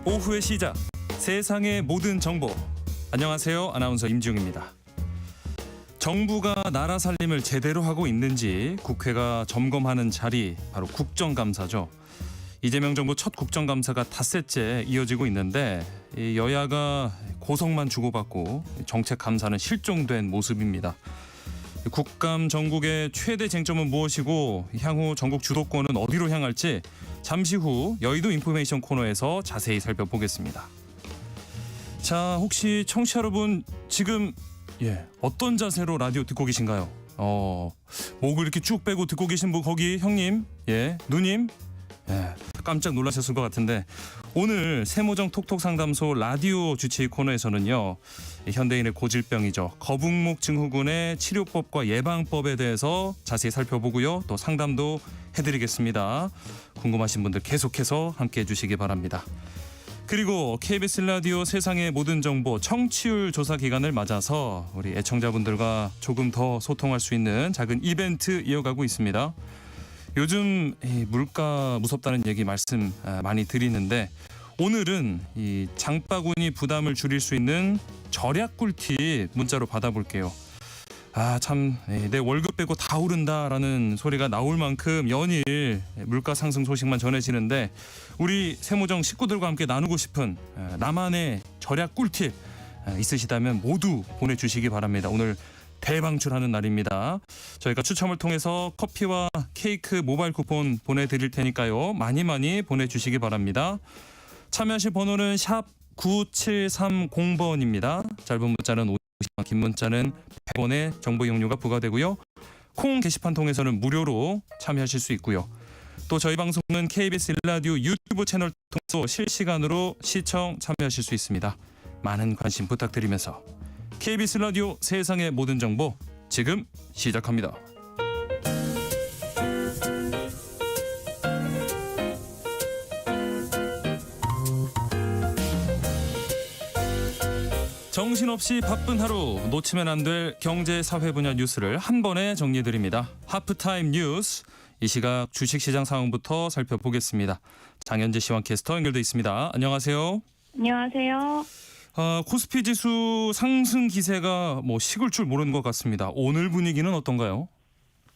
오후의 시작, 세상의 모든 정보. 안녕하세요. 아나운서 임지웅입니다. 정부가 나라 살림을 제대로 하고 있는지 국회가 점검하는 자리, 바로 국정감사죠. 이재명 정부 첫 국정감사가 닷새째 이어지고 있는데 여야가 고성만 주고받고 정책 감사는 실종된 모습입니다. 국감 전국의 최대 쟁점은 무엇이고 향후 전국 주도권은 어디로 향할지 잠시 후 여의도 인포메이션 코너에서 자세히 살펴보겠습니다. 자, 혹시 청취자 여러분 지금 어떤 자세로 라디오 듣고 계신가요? 목을 이렇게 쭉 빼고 듣고 계신 분, 거기 형님, 누님, 깜짝 놀라셨을 것 같은데, 오늘 세모정 톡톡 상담소 라디오 주치의 코너에서는요, 현대인의 고질병이죠, 거북목 증후군의 치료법과 예방법에 대해서 자세히 살펴보고요, 또 상담도 해드리겠습니다. 궁금하신 분들 계속해서 함께해 주시기 바랍니다. 그리고 KBS 라디오 세상의 모든 정보 청취율 조사 기간을 맞아서 우리 애청자분들과 조금 더 소통할 수 있는 작은 이벤트 이어가고 있습니다. 요즘 물가 무섭다는 얘기 말씀 많이 드리는데, 오늘은 이 장바구니 부담을 줄일 수 있는 절약 꿀팁 문자로 받아볼게요. 참, 내 월급 빼고 다 오른다라는 소리가 나올 만큼 연일 물가 상승 소식만 전해지는데, 우리 세모정 식구들과 함께 나누고 싶은 나만의 절약 꿀팁 있으시다면 모두 보내주시기 바랍니다. 오늘 대방출하는 날입니다. 저희가 추첨을 통해서 커피와 케이크 모바일 쿠폰 보내드릴 테니까요, 많이 보내주시기 바랍니다. 참여하실 번호는 샵 9730번입니다. 짧은 문자는 50원, 긴 문자는 100원의 정보 이용료가 부과되고요. 콩 게시판 통해서는 무료로 참여하실 수 있고요. 또 저희 방송은 KBS 라디오 유튜브 채널 통해서 실시간으로 시청 참여하실 수 있습니다. 많은 관심 부탁드리면서 KBS 라디오 세상의 모든 정보 지금 시작합니다. 정신없이 바쁜 하루, 놓치면 안 될 경제 사회 분야 뉴스를 한 번에 정리해드립니다. 하프타임 뉴스, 이 시각 주식시장 상황부터 살펴보겠습니다. 장현재 씨와 캐스터 연결돼 있습니다. 안녕하세요. 안녕하세요. 코스피 지수 상승 기세가 식을 줄 모르는 것 같습니다. 오늘 분위기는 어떤가요?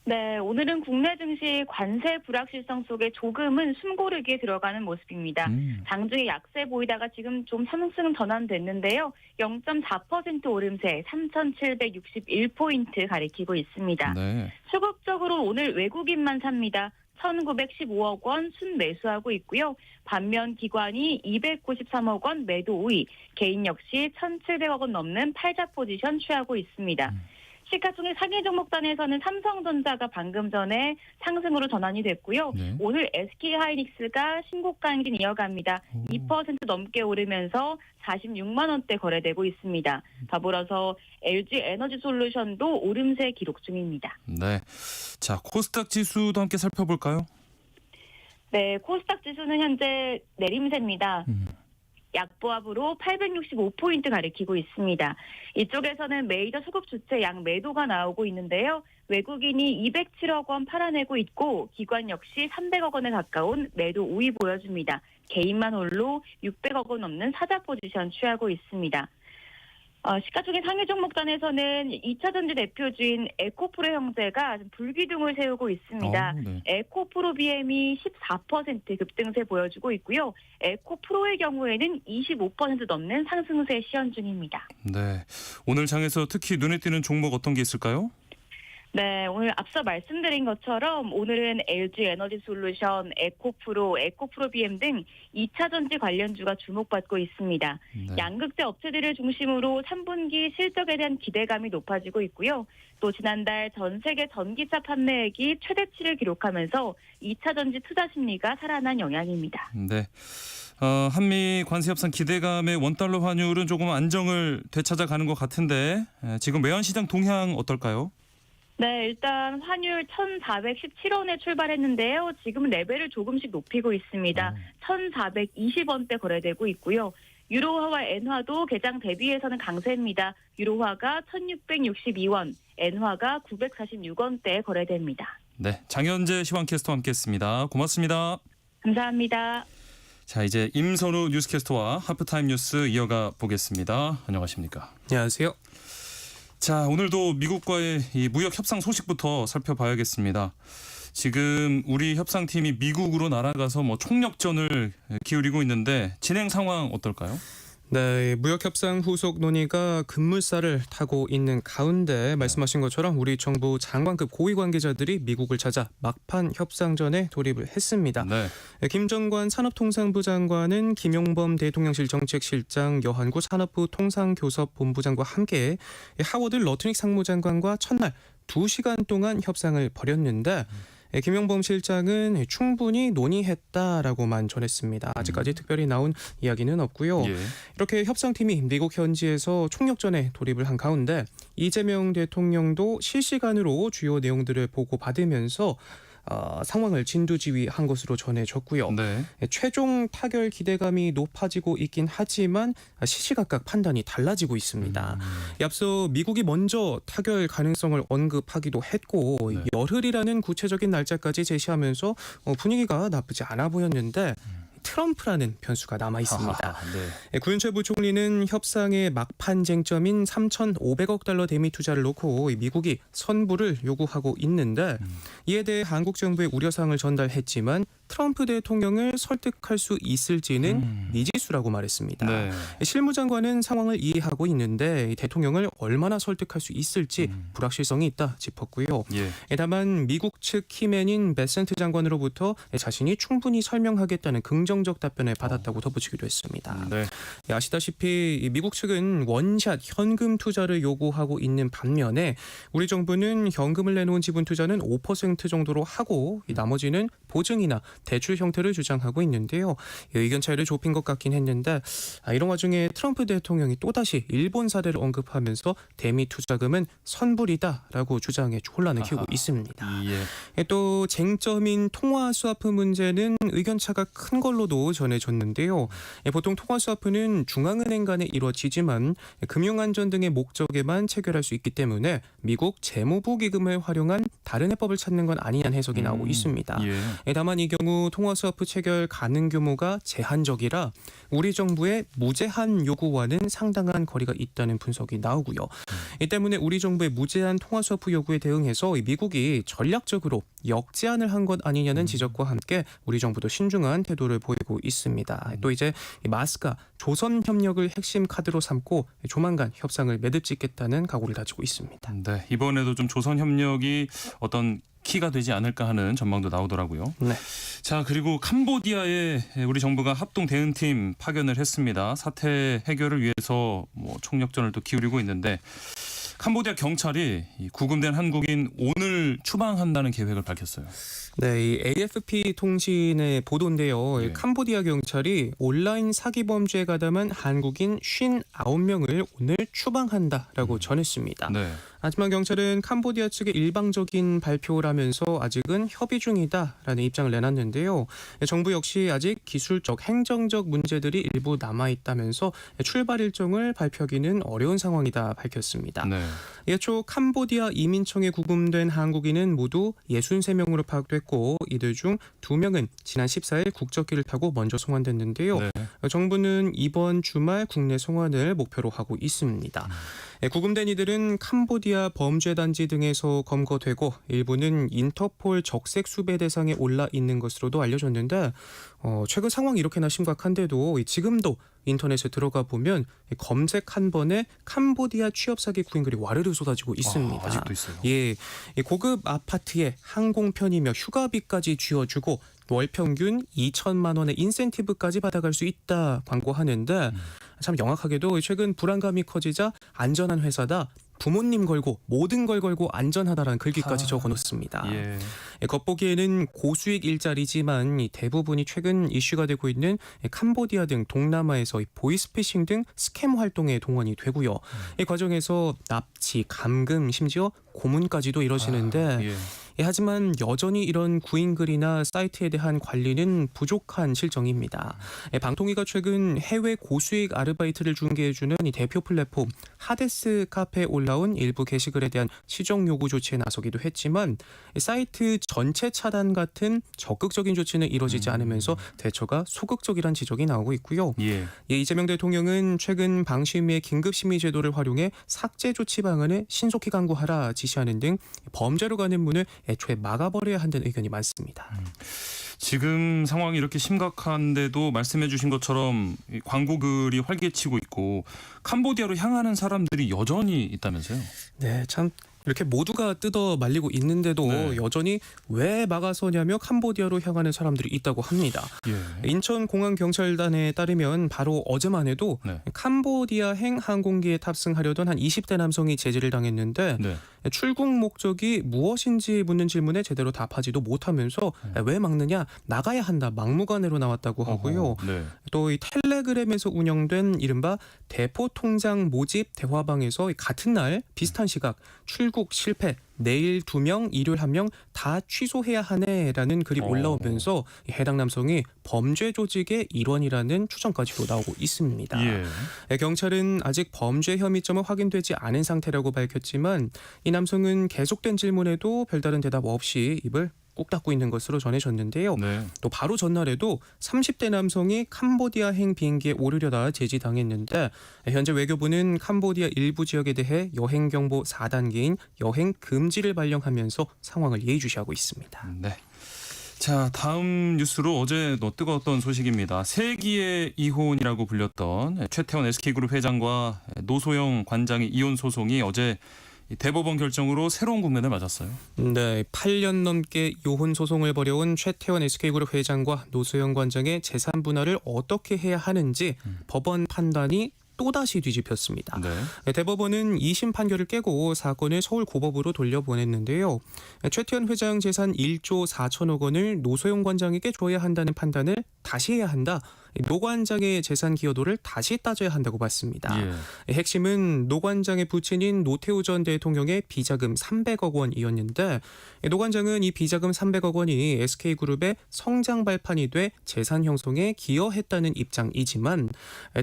네, 오늘은 국내 증시 관세 불확실성 속에 조금은 숨고르기에 들어가는 모습입니다. 장중에 약세 보이다가 지금 좀 상승 전환됐는데요. 0.4% 오름세 3,761포인트 가리키고 있습니다. 네. 수급적으로 오늘 외국인만 삽니다. 1,915억 원 순매수하고 있고요. 반면 기관이 293억 원 매도 우위, 개인 역시 1,700억 원 넘는 팔자 포지션 취하고 있습니다. 시가총액 상위 종목단에서는 삼성전자가 방금 전에 상승으로 전환이 됐고요. 네. 오늘 SK하이닉스가 신고가 행진 이어갑니다. 2% 넘게 오르면서 46만 원대 거래되고 있습니다. 더불어서 LG에너지솔루션도 오름세 기록 중입니다. 네. 자, 코스닥 지수도 함께 살펴볼까요? 네, 코스닥 지수는 현재 내림세입니다. 약보합으로 865포인트 가리키고 있습니다. 이쪽에서는 메이저 수급 주체 양 매도가 나오고 있는데요. 외국인이 207억 원 팔아내고 있고, 기관 역시 300억 원에 가까운 매도 우위 보여줍니다. 개인만 홀로 600억 원 넘는 사자 포지션 취하고 있습니다. 시가총액 상위 종목단에서는 2차전지 대표주인 에코프로 형제가 불기둥을 세우고 있습니다. 네. 에코프로 BM이 14% 급등세 보여주고 있고요. 에코프로의 경우에는 25% 넘는 상승세 시현 중입니다. 네. 오늘 장에서 특히 눈에 띄는 종목 어떤 게 있을까요? 네, 오늘 앞서 말씀드린 것처럼 오늘은 LG에너지솔루션, 에코프로 BM 등 2차전지 관련주가 주목받고 있습니다. 네. 양극재 업체들을 중심으로 3분기 실적에 대한 기대감이 높아지고 있고요. 또 지난달 전 세계 전기차 판매액이 최대치를 기록하면서 2차전지 투자 심리가 살아난 영향입니다. 네. 한미 관세 협상 기대감에 원달러 환율은 조금 안정을 되찾아가는 것 같은데, 지금 외환시장 동향 어떨까요? 네, 일단 환율 1,417원에 출발했는데요. 지금 레벨을 조금씩 높이고 있습니다. 1,420원대 거래되고 있고요. 유로화와 엔화도 개장 대비해서는 강세입니다. 유로화가 1,662원, 엔화가 946원대에 거래됩니다. 네, 장현재 시황캐스터와 함께했습니다. 고맙습니다. 감사합니다. 자, 이제 임선우 뉴스캐스터와 하프타임 뉴스 이어가 보겠습니다. 안녕하십니까? 안녕하세요. 자, 오늘도 미국과의 이 무역 협상 소식부터 살펴봐야겠습니다. 지금 우리 협상팀이 미국으로 날아가서 총력전을 기울이고 있는데 진행 상황 어떨까요? 네, 무역협상 후속 논의가 급물살을 타고 있는 가운데 말씀하신 것처럼 우리 정부 장관급 고위 관계자들이 미국을 찾아 막판 협상전에 돌입을 했습니다. 네. 김정관 산업통상부 장관은 김용범 대통령실 정책실장, 여한구 산업부 통상교섭본부장과 함께 하워드 러트닉 상무장관과 첫날 2시간 동안 협상을 벌였는데 김용범 실장은 충분히 논의했다라고만 전했습니다. 아직까지 특별히 나온 이야기는 없고요. 예. 이렇게 협상팀이 미국 현지에서 총력전에 돌입을 한 가운데 이재명 대통령도 실시간으로 주요 내용들을 보고받으면서 상황을 진두지휘한 것으로 전해졌고요. 네. 최종 타결 기대감이 높아지고 있긴 하지만 시시각각 판단이 달라지고 있습니다. 앞서 미국이 먼저 타결 가능성을 언급하기도 했고 네. 열흘이라는 구체적인 날짜까지 제시하면서 분위기가 나쁘지 않아 보였는데 트럼프라는 변수가 남아 있습니다. 하하, 네. 구윤철 부총리는 협상의 막판 쟁점인 3,500억 달러 대미 투자를 놓고 미국이 선불을 요구하고 있는데 이에 대해 한국 정부의 우려사항을 전달했지만 트럼프 대통령을 설득할 수 있을지는 미지수라고 말했습니다. 네. 실무장관은 상황을 이해하고 있는데 대통령을 얼마나 설득할 수 있을지 불확실성이 있다 짚었고요. 예. 다만 미국 측 키맨인 베센트 장관으로부터 자신이 충분히 설명하겠다는 긍정적 답변을 받았다고 덧붙이기도 했습니다. 네. 아시다시피 미국 측은 원샷 현금 투자를 요구하고 있는 반면에 우리 정부는 현금을 내놓은 지분 투자는 5% 정도로 하고 나머지는 보증이나 대출 형태를 주장하고 있는데요. 의견 차이를 좁힌 것 같긴 했는데 이런 와중에 트럼프 대통령이 또다시 일본 사례를 언급하면서 대미 투자금은 선불이다라고 주장해 혼란을 키우고 있습니다. 예. 또 쟁점인 통화 스와프 문제는 의견 차가 큰 걸로도 전해졌는데요. 보통 통화 스와프는 중앙은행 간에 이루어지지만 금융안전 등의 목적에만 체결할 수 있기 때문에 미국 재무부 기금을 활용한 다른 해법을 찾는 건 아니냐는 해석이 나오고 있습니다. 예. 다만 이 경우 통화 스와프 체결 가능 규모가 제한적이라 우리 정부의 무제한 요구와는 상당한 거리가 있다는 분석이 나오고요. 이 때문에 우리 정부의 무제한 통화 스와프 요구에 대응해서 미국이 전략적으로 역제안을 한 것 아니냐는 지적과 함께 우리 정부도 신중한 태도를 보이고 있습니다. 또 이제 마스가 조선 협력을 핵심 카드로 삼고 조만간 협상을 매듭짓겠다는 각오를 다지고 있습니다. 네. 이번에도 좀 조선 협력이 어떤 키가 되지 않을까 하는 전망도 나오더라고요. 네. 자, 그리고 캄보디아에 우리 정부가 합동 대응팀 파견을 했습니다. 사태 해결을 위해서 총력전을 또 기울이고 있는데 캄보디아 경찰이 구금된 한국인 오늘 추방한다는 계획을 밝혔어요. 네, 이 AFP 통신의 보도인데요. 예. 캄보디아 경찰이 온라인 사기 범죄에 가담한 한국인 59명을 오늘 추방한다라고 전했습니다. 네. 하지만 경찰은 캄보디아 측의 일방적인 발표라면서 아직은 협의 중이다라는 입장을 내놨는데요. 정부 역시 아직 기술적, 행정적 문제들이 일부 남아있다면서 출발 일정을 발표하기는 어려운 상황이다 밝혔습니다. 네. 예초 캄보디아 이민청에 구금된 한국인은 모두 63명으로 파악됐고 이들 중 2명은 지난 14일 국적기를 타고 먼저 송환됐는데요. 네. 정부는 이번 주말 국내 송환을 목표로 하고 있습니다. 구금된 이들은 캄보디아 범죄단지 등에서 검거되고 일부는 인터폴 적색 수배 대상에 올라 있는 것으로도 알려졌는데 최근 상황이 이렇게나 심각한데도 지금도 인터넷에 들어가 보면 검색 한 번에 캄보디아 취업 사기 구인글이 와르르 쏟아지고 있습니다. 아직도 있어요. 예, 고급 아파트에 항공 편이며 휴가비까지 쥐어주고 월 평균 2천만 원의 인센티브까지 받아갈 수 있다 광고하는데 참 영악하게도 최근 불안감이 커지자 안전한 회사다. 부모님 걸고 모든 걸 걸고 안전하다라는 글귀까지 적어놓습니다. 예. 겉보기에는 고수익 일자리지만 대부분이 최근 이슈가 되고 있는 캄보디아 등 동남아에서 보이스피싱 등 스캠 활동에 동원이 되고요. 이 과정에서 납치, 감금, 심지어 고문까지도 이뤄지는데 예. 하지만 여전히 이런 구인글이나 사이트에 대한 관리는 부족한 실정입니다. 방통위가 최근 해외 고수익 아르바이트를 중개해주는 이 대표 플랫폼 하데스 카페에 올라온 일부 게시글에 대한 시정 요구 조치에 나서기도 했지만 사이트 전체 차단 같은 적극적인 조치는 이뤄지지 않으면서 대처가 소극적이란 지적이 나오고 있고요. 이재명 대통령은 최근 방심위의 긴급심의 제도를 활용해 삭제 조치 방안을 신속히 강구하라 지시하는 등 범죄로 가는 문을 애초에 막아버려야 한다는 의견이 많습니다. 지금 상황이 이렇게 심각한데도 말씀해 주신 것처럼 이 광고글이 활개치고 있고 캄보디아로 향하는 사람들이 여전히 있다면서요? 네, 참 이렇게 모두가 뜯어 말리고 있는데도 네. 여전히 왜 막아서냐며 캄보디아로 향하는 사람들이 있다고 합니다. 인천공항경찰단에 따르면 바로 어제만 해도 네. 캄보디아행 항공기에 탑승하려던 한 20대 남성이 제지를 당했는데 네. 출국 목적이 무엇인지 묻는 질문에 제대로 답하지도 못하면서 왜 막느냐, 나가야 한다, 막무가내로 나왔다고 하고요. 네. 또 이 텔레그램에서 운영된 이른바 대포통장 모집 대화방에서 같은 날 비슷한 시각 출국 실패, 내일 2명, 일요일 1명 다 취소해야 하네라는 글이 올라오면서 해당 남성이 범죄 조직의 일원이라는 추정까지도 나오고 있습니다. 경찰은 아직 범죄 혐의점은 확인되지 않은 상태라고 밝혔지만 이 남성은 계속된 질문에도 별다른 대답 없이 입을 꾹 닫고 있는 것으로 전해졌는데요. 네. 또 바로 전날에도 30대 남성이 캄보디아행 비행기에 오르려다 제지당했는데 현재 외교부는 캄보디아 일부 지역에 대해 여행 경보 4단계인 여행 금지를 발령하면서 상황을 예의주시하고 있습니다. 네. 자, 다음 뉴스로 어제 뜨거웠던 소식입니다. 세기의 이혼이라고 불렸던 최태원 SK그룹 회장과 노소영 관장의 이혼 소송이 어제 대법원 결정으로 새로운 국면을 맞았어요. 네, 8년 넘게 이혼 소송을 벌여온 최태원 SK그룹 회장과 노소영 관장의 재산 분할을 어떻게 해야 하는지 법원 판단이 또다시 뒤집혔습니다. 네. 대법원은 2심 판결을 깨고 사건을 서울고법으로 돌려보냈는데요. 최태원 회장 재산 1조 4천억 원을 노소영 관장에게 줘야 한다는 판단을 다시 해야 한다. 노 관장의 재산 기여도를 다시 따져야 한다고 봤습니다. 핵심은 노 관장의 부친인 노태우 전 대통령의 비자금 300억 원이었는데 노 관장은 이 비자금 300억 원이 SK그룹의 성장 발판이 돼 재산 형성에 기여했다는 입장이지만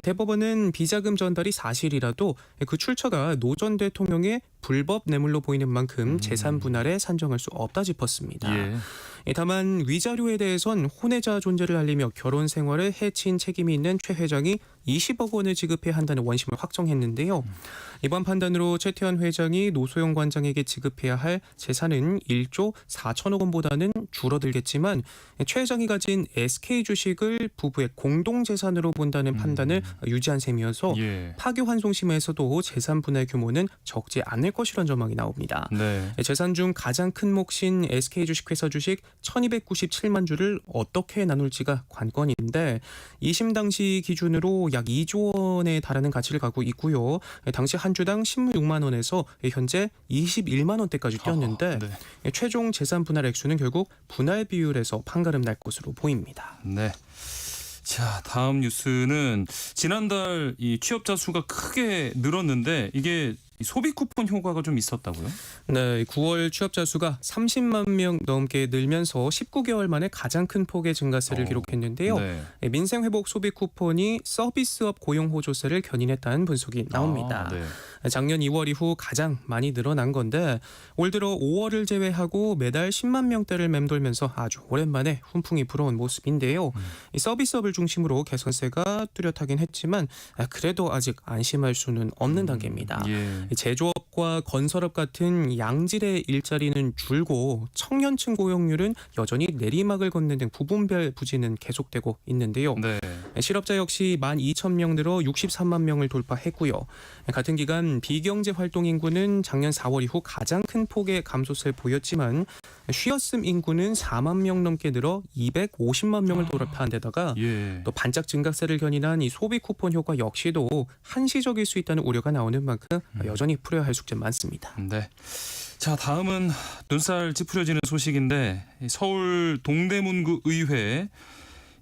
대법원은 비자금 전달이 사실이라도 그 출처가 노 전 대통령의 불법 뇌물로 보이는 만큼 재산 분할에 산정할 수 없다 짚었습니다. 다만 위자료에 대해선 혼외자 존재를 알리며 결혼 생활을 해친 책임이 있는 최 회장이 20억 원을 지급해야 한다는 원심을 확정했는데요. 이번 판단으로 최태원 회장이 노소영 관장에게 지급해야 할 재산은 1조 4천억 원보다는 줄어들겠지만 최 회장이 가진 SK 주식을 부부의 공동재산으로 본다는 판단을 유지한 셈이어서 파기환송심에서도 재산 분할 규모는 적지 않을 것이란 전망이 나옵니다. 네. 재산 중 가장 큰 몫인 SK 주식회사 주식 1297만 주를 어떻게 나눌지가 관건인데 2심 당시 기준으로 약 2조 원에 달하는 가치를 갖고 있고요. 당시 한 주당 16만 원에서 현재 21만 원대까지 뛰었는데 최종 재산 분할 액수는 결국 분할 비율에서 판가름 날 것으로 보입니다. 네. 자, 다음 뉴스는 지난달 이 취업자 수가 크게 늘었는데 이게 소비 쿠폰 효과가 좀 있었다고요? 네, 9월 취업자 수가 30만 명 넘게 늘면서 19개월 만에 가장 큰 폭의 증가세를 기록했는데요. 민생회복 소비 쿠폰이 서비스업 고용호조세를 견인했다는 분석이 나옵니다. 작년 2월 이후 가장 많이 늘어난 건데 올 들어 5월을 제외하고 매달 10만 명대를 맴돌면서 아주 오랜만에 훈풍이 불어온 모습인데요. 이 서비스업을 중심으로 개선세가 뚜렷하긴 했지만 그래도 아직 안심할 수는 없는 단계입니다. 제조업과 건설업 같은 양질의 일자리는 줄고 청년층 고용률은 여전히 내리막을 걷는 등 부분별 부진은 계속되고 있는데요. 실업자 역시 12,000명 늘어 63만 명을 돌파했고요. 같은 기간 비경제 활동 인구는 작년 4월 이후 가장 큰 폭의 감소세를 보였지만 쉬었음 인구는 4만 명 넘게 늘어 250만 명을 돌파한 데다가 또 반짝 증가세를 견인한 이 소비 쿠폰 효과 역시도 한시적일 수 있다는 우려가 나오는 만큼 여전히 풀어야 할 숙제 많습니다. 네. 자, 다음은 눈살 찌푸려지는 소식인데 서울 동대문구 의회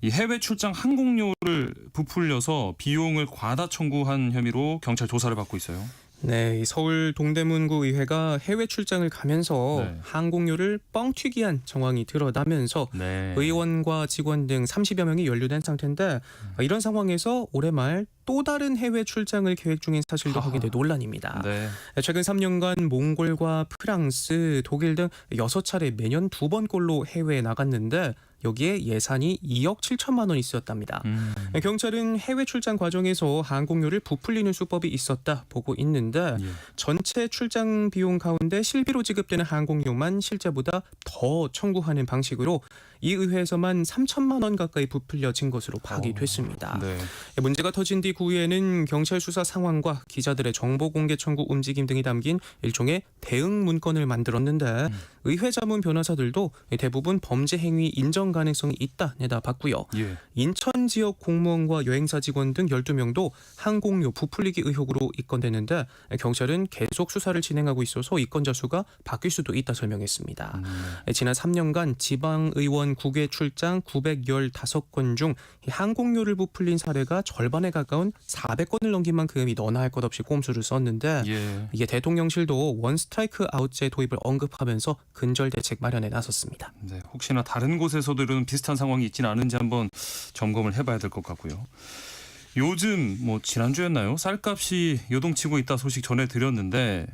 이 해외 출장 항공료를 부풀려서 비용을 과다 청구한 혐의로 경찰 조사를 받고 있어요. 네, 이 서울 동대문구 의회가 해외 출장을 가면서 네. 항공료를 뻥튀기한 정황이 드러나면서 네. 의원과 직원 등 30여 명이 연루된 상태인데 이런 상황에서 올해 말 또 다른 해외 출장을 계획 중인 사실도 하하. 확인돼 논란입니다. 네. 최근 3년간 몽골과 프랑스, 독일 등 6차례 매년 2번꼴로 해외에 나갔는데 여기에 예산이 2억 7천만 원이 쓰였답니다. 경찰은 해외 출장 과정에서 항공료를 부풀리는 수법이 있었다 보고 있는데 예. 전체 출장 비용 가운데 실비로 지급되는 항공료만 실제보다 더 청구하는 방식으로 이 의회에서만 3천만 원 가까이 부풀려진 것으로 파악이 됐습니다. 네. 문제가 터진 뒤 구의회는 경찰 수사 상황과 기자들의 정보 공개 청구 움직임 등이 담긴 일종의 대응 문건을 만들었는데 의회 자문 변호사들도 대부분 범죄 행위 인정 가능성이 있다 내다봤고요. 예. 인천 지역 공무원과 여행사 직원 등 12명도 항공료 부풀리기 의혹으로 입건됐는데 경찰은 계속 수사를 진행하고 있어서 입건자 수가 바뀔 수도 있다 설명했습니다. 지난 3년간 지방의원 국외 출장 915건 중 항공료를 부풀린 사례가 절반에 가까운 400건을 넘긴 만큼 너나 할 것 없이 꼼수를 썼는데 예. 이게 대통령실도 원 스트라이크 아웃제 도입을 언급하면서 근절 대책 마련에 나섰습니다. 네. 혹시나 다른 곳에서도 이런 비슷한 상황이 있지는 않은지 한번 점검을 해봐야 될 것 같고요. 요즘 뭐 지난주였나요? 쌀값이 요동치고 있다 소식 전해드렸는데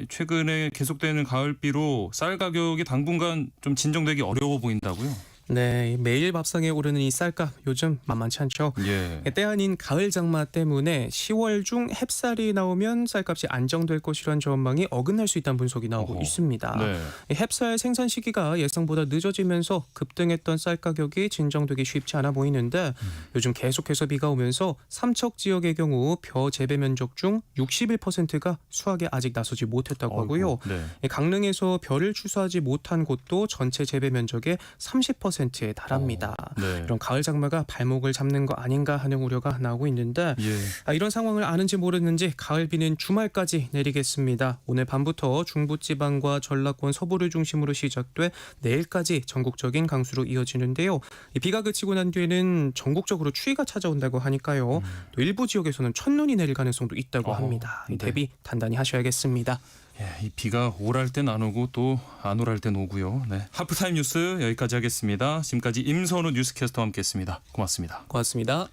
최근에 계속되는 가을비로 쌀 가격이 당분간 좀 진정되기 어려워 보인다고요? 네, 매일 밥상에 오르는 이 쌀값 요즘 만만치 않죠. 예. 때 아닌 가을 장마 때문에 10월 중 햅쌀이 나오면 쌀값이 안정될 것이라는 전망이 어긋날 수 있다는 분석이 나오고 어허. 있습니다. 네. 이 햅쌀 생산 시기가 예상보다 늦어지면서 급등했던 쌀 가격이 진정되기 쉽지 않아 보이는데 요즘 계속해서 비가 오면서 삼척 지역의 경우 벼 재배 면적 중 61%가 수확에 아직 나서지 못했다고 하고요. 네. 강릉에서 벼를 추수하지 못한 곳도 전체 재배 면적의 30%에 달합니다. 네. 이런 가을 장마가 발목을 잡는 거 아닌가 하는 우려가 나오고 있는데 예. 이런 상황을 아는지 모르는지 가을비는 주말까지 내리겠습니다. 오늘 밤부터 중부지방과 전라권 서부를 중심으로 시작돼 내일까지 전국적인 강수로 이어지는데요. 이 비가 그치고 난 뒤에는 전국적으로 추위가 찾아온다고 하니까요. 또 일부 지역에서는 첫눈이 내릴 가능성도 있다고 합니다. 이 네. 대비 단단히 하셔야겠습니다. 예, 이 비가 오랄 땐 안 오고 또 안 오랄 땐 오고요. 네. 하프타임 뉴스 여기까지 하겠습니다. 지금까지 임선우 뉴스캐스터와 함께했습니다. 고맙습니다. 고맙습니다.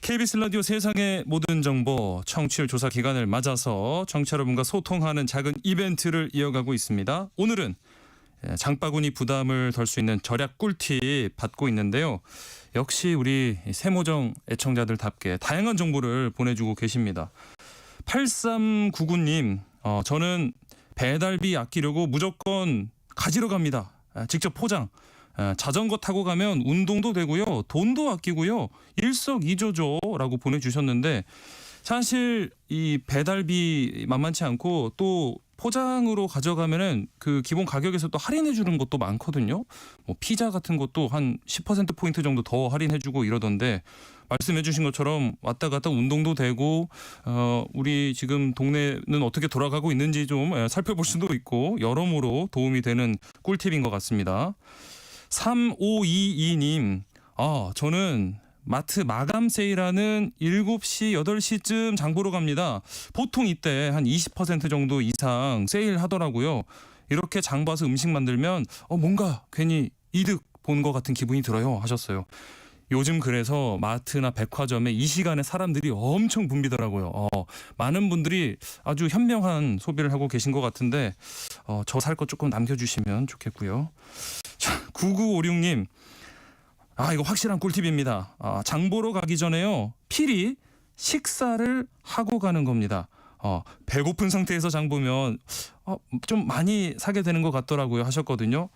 KBS 라디오 세상의 모든 정보 청취율 조사 기간을 맞아서 청취자 여러분과 소통하는 작은 이벤트를 이어가고 있습니다. 오늘은 장바구니 부담을 덜 수 있는 절약 꿀팁 받고 있는데요. 역시 우리 세모정 애청자들답게 다양한 정보를 보내주고 계십니다. 8399님, 저는 배달비 아끼려고 무조건 가지러 갑니다. 직접 포장. 자전거 타고 가면 운동도 되고요. 돈도 아끼고요. 일석이조죠라고 보내주셨는데 사실 이 배달비 만만치 않고 또 포장으로 가져가면은 그 기본 가격에서 또 할인해 주는 것도 많거든요. 뭐 피자 같은 것도 한 10% 포인트 정도 더 할인해 주고 이러던데 말씀해 주신 것처럼 왔다 갔다 운동도 되고 우리 지금 동네는 어떻게 돌아가고 있는지 좀 살펴볼 수도 있고 여러모로 도움이 되는 꿀팁인 것 같습니다. 3522님, 저는 마트 마감 세일하는 7시, 8시쯤 장 보러 갑니다. 보통 이때 한 20% 정도 이상 세일하더라고요. 이렇게 장 봐서 음식 만들면 뭔가 괜히 이득 본 것 같은 기분이 들어요 하셨어요. 요즘 그래서 마트나 백화점에 이 시간에 사람들이 엄청 붐비더라고요. 많은 분들이 아주 현명한 소비를 하고 계신 것 같은데 저 살 거 조금 남겨주시면 좋겠고요. 자, 9956님. 이거 확실한 꿀팁입니다. 장 보러 가기 전에요. 필히 식사를 하고 가는 겁니다. 배고픈 상태에서 장 보면 좀 많이 사게 되는 것 같더라고요 하셨거든요.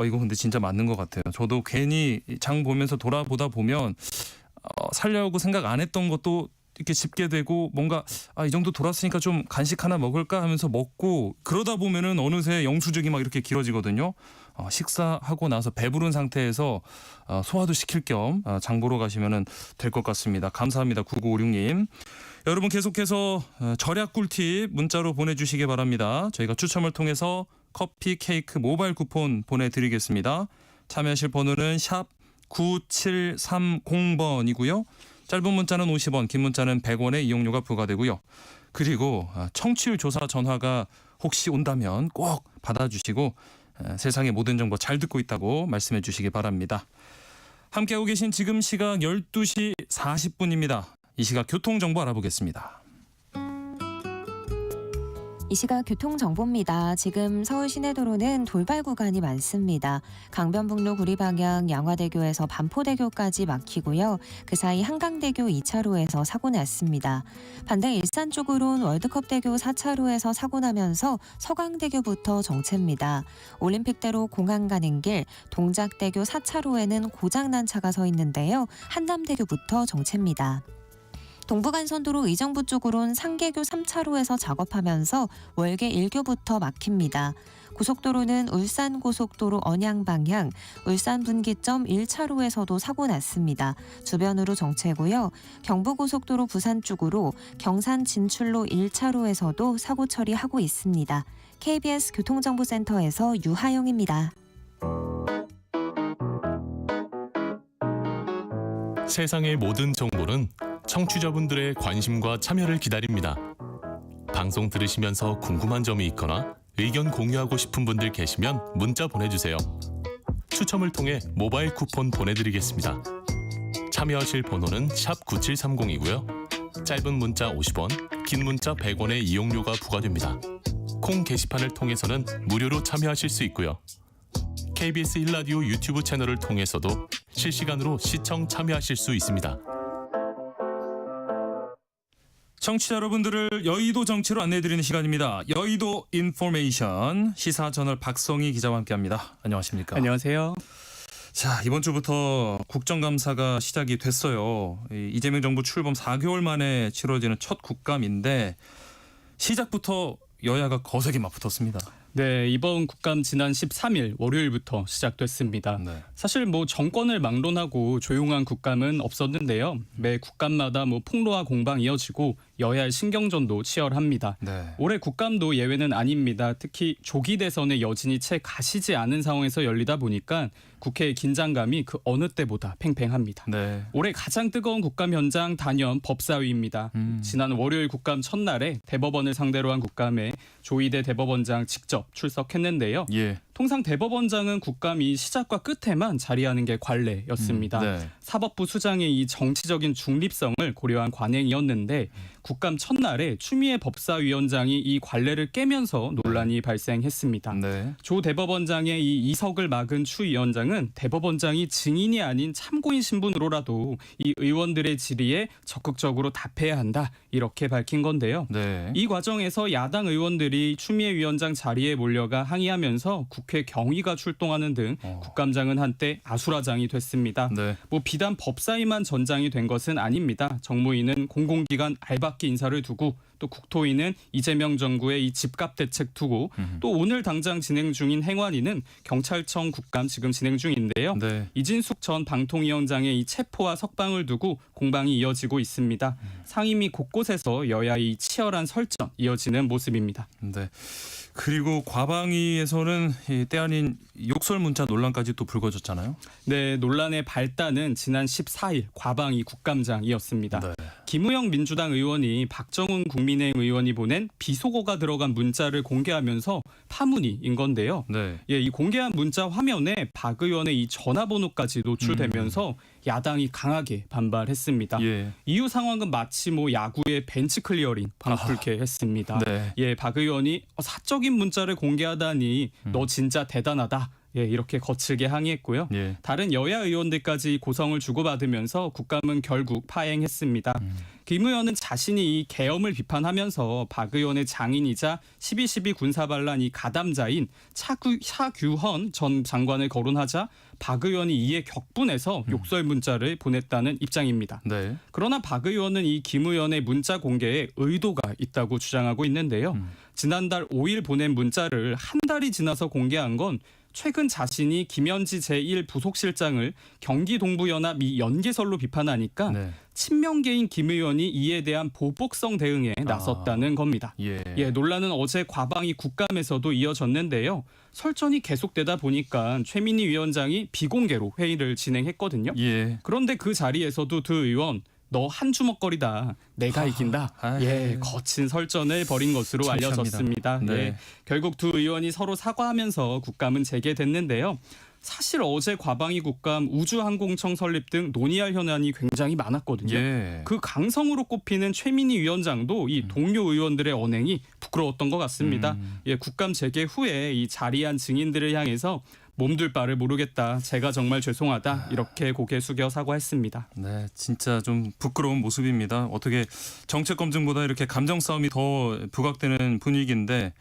이거 근데 진짜 맞는 것 같아요. 저도 괜히 장 보면서 돌아보다 보면 살려고 생각 안 했던 것도 이렇게 집게 되고 뭔가 이 정도 돌았으니까 좀 간식 하나 먹을까 하면서 먹고 그러다 보면은 어느새 영수증이 막 이렇게 길어지거든요. 식사하고 나서 배부른 상태에서 소화도 시킬 겸 장 보러 가시면은 될 것 같습니다. 감사합니다. 9956님. 여러분 계속해서 절약 꿀팁 문자로 보내주시기 바랍니다. 저희가 추첨을 통해서 커피, 케이크, 모바일 쿠폰 보내드리겠습니다. 참여하실 번호는 샵 9730번이고요. 짧은 문자는 50원, 긴 문자는 100원의 이용료가 부과되고요. 그리고 청취율 조사 전화가 혹시 온다면 꼭 받아주시고 세상의 모든 정보 잘 듣고 있다고 말씀해 주시기 바랍니다. 함께하고 계신 지금 시각 12시 40분입니다. 이 시각 교통정보 알아보겠습니다. 이 시각 교통정보입니다. 지금 서울 시내도로는 돌발 구간이 많습니다. 강변북로 구리 방향 양화대교에서 반포대교까지 막히고요. 그 사이 한강대교 2차로에서 사고 났습니다. 반대 일산 쪽으론 월드컵대교 4차로에서 사고 나면서 서강대교부터 정체입니다. 올림픽대로 공항 가는 길 동작대교 4차로에는 고장난 차가 서 있는데요. 한남대교부터 정체입니다. 동부간선도로 의정부 쪽으론 상계교 3차로에서 작업하면서 월계 1교부터 막힙니다. 고속도로는 울산고속도로 언양 방향 울산 분기점 1차로에서도 사고 났습니다. 주변으로 정체고요. 경부고속도로 부산 쪽으로 경산 진출로 1차로에서도 사고 처리하고 있습니다. KBS 교통정보센터에서 유하영입니다. 세상의 모든 정보는 청취자분들의 관심과 참여를 기다립니다. 방송 들으시면서 궁금한 점이 있거나 의견 공유하고 싶은 분들 계시면 문자 보내주세요. 추첨을 통해 모바일 쿠폰 보내드리겠습니다. 참여하실 번호는 샵 9730이고요. 짧은 문자 50원, 긴 문자 100원의 이용료가 부과됩니다. 콩 게시판을 통해서는 무료로 참여하실 수 있고요. KBS 1라디오 유튜브 채널을 통해서도 실시간으로 시청 참여하실 수 있습니다. 청취자 여러분들을 여의도 정치로 안내해드리는 시간입니다. 여의도 인포메이션 시사저널 박성희 기자와 함께합니다. 안녕하십니까? 안녕하세요. 자, 이번 주부터 국정감사가 시작이 됐어요. 이재명 정부 출범 4개월 만에 치러지는 첫 국감인데 시작부터 여야가 거세게 맞붙었습니다. 네, 이번 국감 지난 13일 월요일부터 시작됐습니다. 네. 사실 정권을 막론하고 조용한 국감은 없었는데요. 매 국감마다 폭로와 공방 이어지고 여야의 신경전도 치열합니다. 네. 올해 국감도 예외는 아닙니다. 특히 조기 대선의 여진이 채 가시지 않은 상황에서 열리다 보니까 국회의 긴장감이 그 어느 때보다 팽팽합니다. 네. 올해 가장 뜨거운 국감 현장 단연 법사위입니다. 지난 월요일 국감 첫날에 대법원을 상대로 한 국감에 조희대 대법원장 직접 출석했는데요. 예. 통상 대법원장은 국감이 시작과 끝에만 자리하는 게 관례였습니다. 네. 사법부 수장의 이 정치적인 중립성을 고려한 관행이었는데 국감 첫날에 추미애 법사위원장이 이 관례를 깨면서 논란이 발생했습니다. 네. 조 대법원장의 이 이석을 막은 추 위원장은 대법원장이 증인이 아닌 참고인 신분으로라도 이 의원들의 질의에 적극적으로 답해야 한다 이렇게 밝힌 건데요. 네. 이 과정에서 야당 의원들이 추미애 위원장 자리에 몰려가 항의하면서 국회 경위가 출동하는 등 국감장은 한때 아수라장이 됐습니다. 네. 비단 법사위만 전장이 된 것은 아닙니다. 정무위는 공공기관 알박기 인사를 두고 또 국토위는 이재명 정부의 이 집값 대책 두고 또 오늘 당장 진행 중인 행안위는 경찰청 국감 지금 진행 중인데요. 네. 이진숙 전 방통위원장의 이 체포와 석방을 두고 공방이 이어지고 있습니다. 상임위 곳곳에서 여야의 치열한 설전 이어지는 모습입니다. 네. 그리고 과방위에서는 때 아닌 욕설 문자 논란까지 또 불거졌잖아요. 네, 논란의 발단은 지난 14일 과방위 국감장이었습니다. 네. 김우영 민주당 의원이 박정훈 국민의힘 의원이 보낸 비속어가 들어간 문자를 공개하면서 파문이인 건데요. 네. 예, 이 공개한 문자 화면에 박 의원의 이 전화번호까지 노출되면서 야당이 강하게 반발했습니다. 예. 이후 상황은 마치 야구의 벤치 클리어링 방불케 했습니다. 네. 예, 박 의원이 사적인 문자를 공개하다니 너 진짜 대단하다. 예, 이렇게 거칠게 항의했고요. 예. 다른 여야 의원들까지 고성을 주고받으면서 국감은 결국 파행했습니다. 김 의원은 자신이 이 계엄을 비판하면서 박 의원의 장인이자 12.12 군사반란 이 가담자인 차규헌 전 장관을 거론하자 박 의원이 이에 격분해서 욕설 문자를 보냈다는 입장입니다. 네. 그러나 박 의원은 이 김 의원의 문자 공개에 의도가 있다고 주장하고 있는데요. 지난달 5일 보낸 문자를 한 달이 지나서 공개한 건 최근 자신이 김현지 제1부속실장을 경기동부연합 이 연기설로 비판하니까 네. 친명계인 김 의원이 이에 대한 보복성 대응에 나섰다는 겁니다. 예. 논란은 어제 과방위 국감에서도 이어졌는데요. 설전이 계속되다 보니까 최민희 위원장이 비공개로 회의를 진행했거든요. 예. 그런데 그 자리에서도 두 의원 너 한 주먹거리다. 내가 이긴다. 아유. 예, 거친 설전을 벌인 것으로 창피합니다. 알려졌습니다. 네. 예, 결국 두 의원이 서로 사과하면서 국감은 재개됐는데요. 사실 어제 과방위 국감, 우주항공청 설립 등 논의할 현안이 굉장히 많았거든요. 예. 그 강성으로 꼽히는 최민희 위원장도 이 동료 의원들의 언행이 부끄러웠던 것 같습니다. 예, 국감 재개 후에 이 자리한 증인들을 향해서 몸둘 바를 모르겠다. 제가 정말 죄송하다. 이렇게 고개 숙여 사과했습니다. 네, 진짜 좀 부끄러운 모습입니다. 어떻게 정책 검증보다 이렇게 감정 싸움이 더 부각되는 분위기인데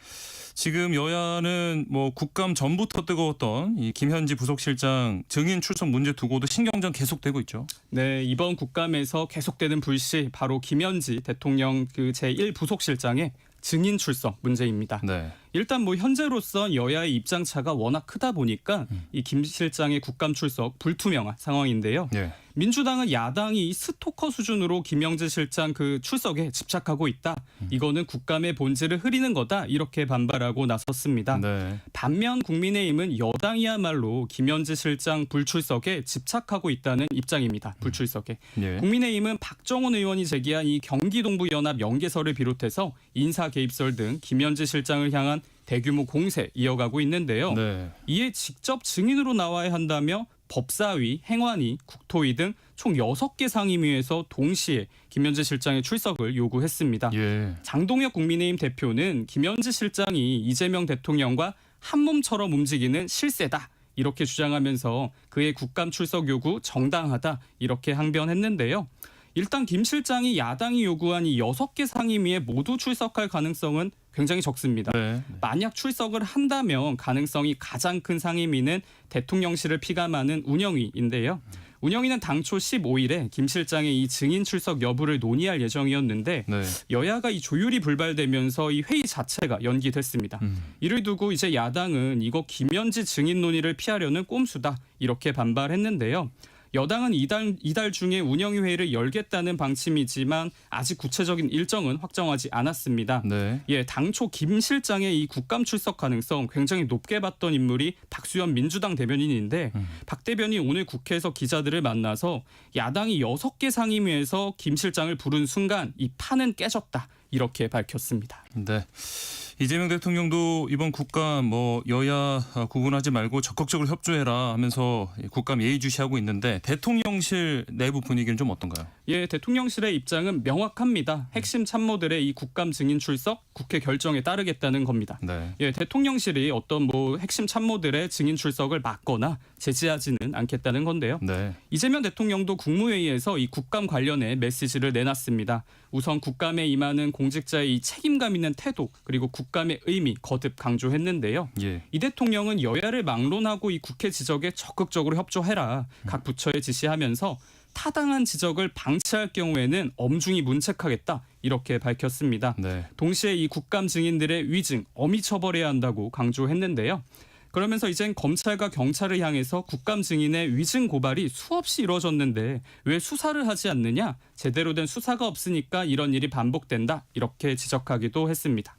지금 여야는 뭐 국감 전부터 뜨거웠던 이 김현지 부속실장 증인 출석 문제 두고도 신경전 계속되고 있죠. 네, 이번 국감에서 계속되는 불씨 바로 김현지 대통령 그 제1부속실장의 증인 출석 문제입니다. 네. 일단 뭐 현재로선 여야의 입장 차가 워낙 크다 보니까 이 김 실장의 국감 출석 불투명한 상황인데요. 예. 민주당은 야당이 스토커 수준으로 김영재 실장 그 출석에 집착하고 있다. 이거는 국감의 본질을 흐리는 거다. 이렇게 반발하고 나섰습니다. 네. 반면 국민의힘은 여당이야말로 김현재 실장 불출석에 집착하고 있다는 입장입니다. 불출석에. 예. 국민의힘은 박정원 의원이 제기한 이 경기동부연합 연계설을 비롯해서 인사 개입설 등 김현재 실장을 향한 대규모 공세 이어가고 있는데요. 네. 이에 직접 증인으로 나와야 한다며 법사위, 행안위, 국토위 등 총 6개 상임위에서 동시에 김현재 실장의 출석을 요구했습니다. 예. 장동혁 국민의힘 대표는 김현재 실장이 이재명 대통령과 한 몸처럼 움직이는 실세다. 이렇게 주장하면서 그의 국감 출석 요구 정당하다. 이렇게 항변했는데요. 일단 김 실장이 야당이 요구한 이 6개 상임위에 모두 출석할 가능성은 굉장히 적습니다. 네. 만약 출석을 한다면 가능성이 가장 큰 상임위는 대통령실을 피감하는 운영위인데요. 운영위는 당초 15일에 김 실장의 이 증인 출석 여부를 논의할 예정이었는데 네. 여야가 이 조율이 불발되면서 이 회의 자체가 연기됐습니다. 이를 두고 이제 야당은 이거 김현지 증인 논의를 피하려는 꼼수다 이렇게 반발했는데요. 여당은 이달 중에 운영위 회의를 열겠다는 방침이지만 아직 구체적인 일정은 확정하지 않았습니다. 네. 예, 당초 김 실장의 이 국감 출석 가능성 굉장히 높게 봤던 인물이 박수현 민주당 대변인인데 박 대변인이 오늘 국회에서 기자들을 만나서 야당이 6개 상임위에서 김 실장을 부른 순간 이 판은 깨졌다 이렇게 밝혔습니다. 네. 이재명 대통령도 이번 국감 뭐 여야 구분하지 말고 적극적으로 협조해라 하면서 국감 예의주시하고 있는데 대통령실 내부 분위기는 좀 어떤가요? 예, 대통령실의 입장은 명확합니다. 핵심 참모들의 이 국감 증인 출석 국회 결정에 따르겠다는 겁니다. 네. 예, 대통령실이 어떤 뭐 핵심 참모들의 증인 출석을 막거나 제지하지는 않겠다는 건데요. 네. 이재명 대통령도 국무회의에서 이 국감 관련해 메시지를 내놨습니다. 우선 국감에 임하는 공직자의 이 책임감 있는 태도 그리고 국감의 의미 거듭 강조했는데요. 예. 이 대통령은 여야를 막론하고 이 국회 지적에 적극적으로 협조해라 각 부처에 지시하면서 타당한 지적을 방치할 경우에는 엄중히 문책하겠다 이렇게 밝혔습니다. 네. 동시에 이 국감 증인들의 위증 엄히 처벌해야 한다고 강조했는데요. 그러면서 이젠 검찰과 경찰을 향해서 국감 증인의 위증 고발이 수없이 이루어졌는데 왜 수사를 하지 않느냐? 제대로 된 수사가 없으니까 이런 일이 반복된다. 이렇게 지적하기도 했습니다.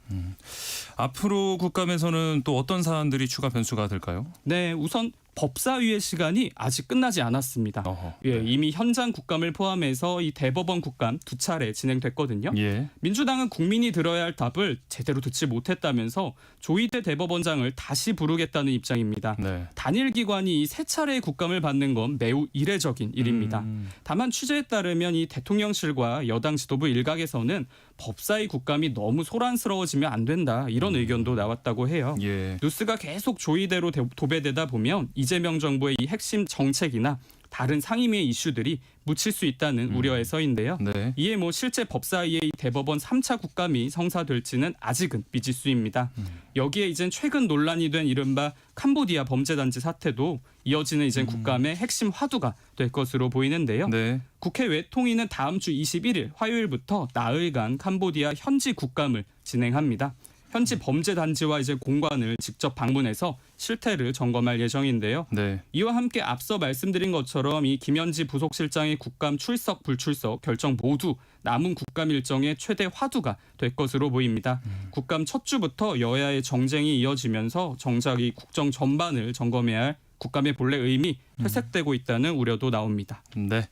앞으로 국감에서는 또 어떤 사안들이 추가 변수가 될까요? 네, 우선 법사위의 시간이 아직 끝나지 않았습니다. 어허. 예, 이미 현장 국감을 포함해서 이 대법원 국감 2차례 진행됐거든요. 예. 민주당은 국민이 들어야 할 답을 제대로 듣지 못했다면서 조희대 대법원장을 다시 부르겠다는 입장입니다. 네. 단일 기관이 이 3차례의 국감을 받는 건 매우 이례적인 일입니다. 다만 취재에 따르면 이 대통령실과 여당 지도부 일각에서는 법사위 국감이 너무 소란스러워지면 안 된다 이런 의견도 나왔다고 해요. 예. 뉴스가 계속 조이대로 도배되다 보면 이재명 정부의 이 핵심 정책이나 다른 상임위의 이슈들이 묻힐 수 있다는 우려에서인데요. 네. 이에 뭐 실제 법사위의 이 대법원 3차 국감이 성사될지는 아직은 미지수입니다. 여기에 이젠 최근 논란이 된 이른바 캄보디아 범죄단지 사태도 이어지는 이젠 국감의 핵심 화두가 될 것으로 보이는데요. 네. 국회 외통위는 다음 주 21일 화요일부터 나흘간 캄보디아 현지 국감을 진행합니다. 현지 범죄단지와 이제 공관을 직접 방문해서 실태를 점검할 예정인데요. 네. 이와 함께 앞서 말씀드린 것처럼 이 김현지 부속실장의 국감 출석 불출석 결정 모두 남은 국감 일정의 최대 화두가 될 것으로 보입니다. 국감 첫 주부터 여야의 정쟁이 이어지면서 정작 이 국정 전반을 점검해야 할 국감의 본래 의미 퇴색되고 있다는 우려도 나옵니다. 네.